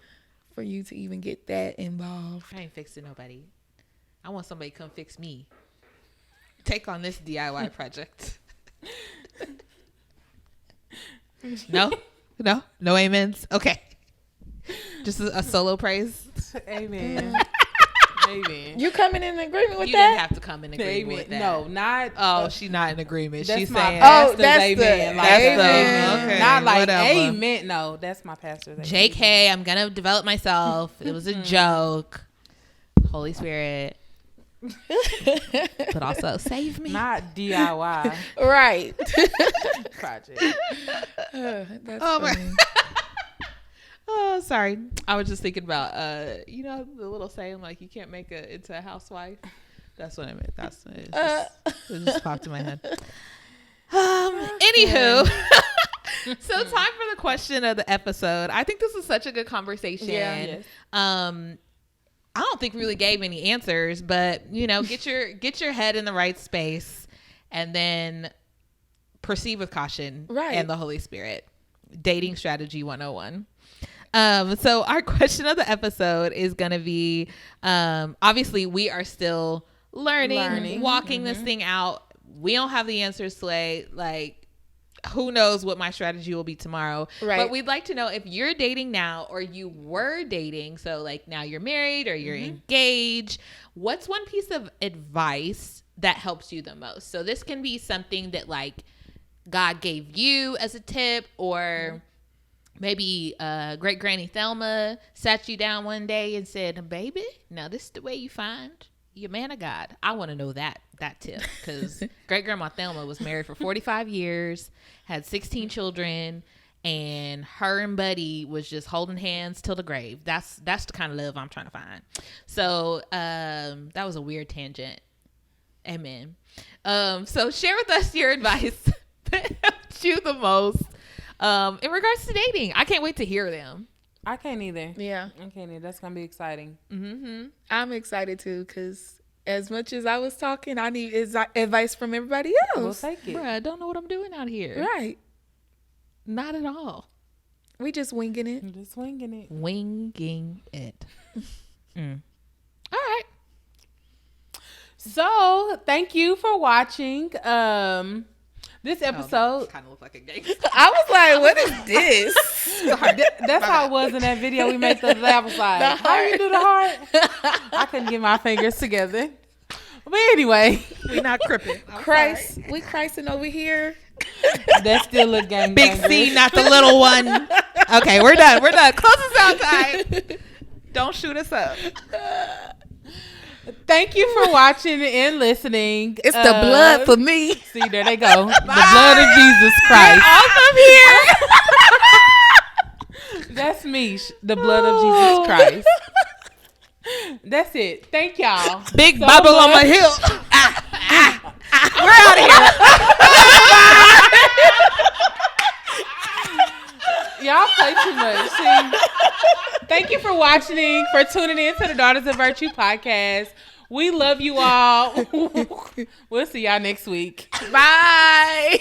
B: for you to even get that involved.
A: I ain't fixing nobody. I want somebody to come fix me. Take on this DIY project. No amens. Okay. Just a solo praise.
C: Amen. Amen.
B: You coming in agreement with
A: you
B: that?
A: Didn't have to come in agreement with that.
C: No, not.
A: Oh, she's not in agreement.
C: That's
A: She's
C: my
A: saying.
C: pastor's
B: that's
C: amen.
B: the
C: amen.
A: Okay,
C: not like
A: whatever.
C: amen. No, that's my pastor's amen.
A: JK, I'm gonna develop myself. It was a joke. Holy Spirit. But also save me.
C: Not DIY
B: Right.
C: project.
B: That's
A: Oh,
B: funny.
A: Oh, sorry. I was just thinking about the little saying, like, you can't make it into a housewife. That's what I meant. It just popped in my head. Anywho, so time for the question of the episode. I think this is such a good conversation.
B: Yeah.
C: Yes.
A: I don't think we really gave any answers, but get your head in the right space, and then proceed with caution,
B: right,
A: and the Holy Spirit. Dating strategy 101. So our question of the episode is going to be, obviously we are still learning. Walking this thing out. We don't have the answers, Slay. Like, who knows what my strategy will be tomorrow.
B: Right.
A: But we'd like to know if you're dating now, or you were dating. So like now you're married or you're engaged. What's one piece of advice that helps you the most? So this can be something that like God gave you as a tip, or maybe great granny Thelma sat you down one day and said, baby, now this is the way you find your man of God. I want to know that tip, because great grandma Thelma was married for 45 years, had 16 children, and her and Buddy was just holding hands till the grave. That's the kind of love I'm trying to find. So that was a weird tangent. Amen. So share with us your advice that helped you the most in regards to dating. I can't wait to hear them.
C: I can't either.
B: Yeah.
C: I can't either. That's going to be exciting.
A: Mm-hmm.
B: I'm excited too, because as much as I was talking, I need advice from everybody
C: We'll
B: else.
C: take it.
A: Bruh, I don't know what I'm doing out here.
B: Right.
A: Not at all.
B: We just winging it.
C: I'm just swinging it.
A: Winging it. All right.
C: So, thank you for watching. This episode.
A: Kind of look like a gangster.
B: I was like, what is this?
C: That's how it was in that video we made the other day. I was like, how you do the heart? I couldn't get my fingers together. But anyway.
A: We not crippin'.
B: Christ. We Christing over here.
C: That's still a gang.
A: Big C, not the little one. Okay, we're done. Close us out, guys. Don't shoot us up.
C: Thank you for watching and listening.
B: It's the blood for me.
C: See, there they go. The blood of Jesus Christ.
B: Off of here.
C: That's me. The blood of Jesus Christ. That's it. Thank y'all.
B: Big
C: so
B: bubble
C: much.
B: on my hip. We're out of here.
C: Y'all play too much. See? Thank you for watching, for tuning in to the Daughters of Virtue podcast. We love you all. We'll see y'all next week.
B: Bye.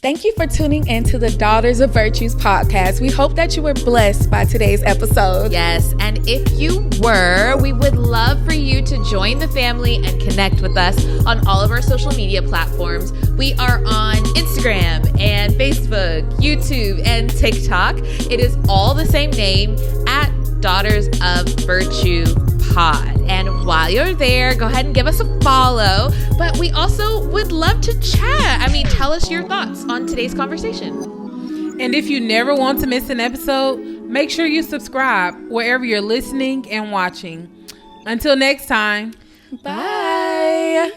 B: Thank you for tuning into the Daughters of Virtues podcast. We hope that you were blessed by today's episode.
A: Yes, and if you were, we would love for you to join the family and connect with us on all of our social media platforms. We are on Instagram and Facebook, YouTube, and TikTok. It is all the same name, at Daughters of Virtue Pod. And while you're there, go ahead and give us a follow. But we also would love to chat. I mean, tell us your thoughts on today's conversation.
C: And if you never want to miss an episode, make sure you subscribe wherever you're listening and watching. Until next time.
B: Bye.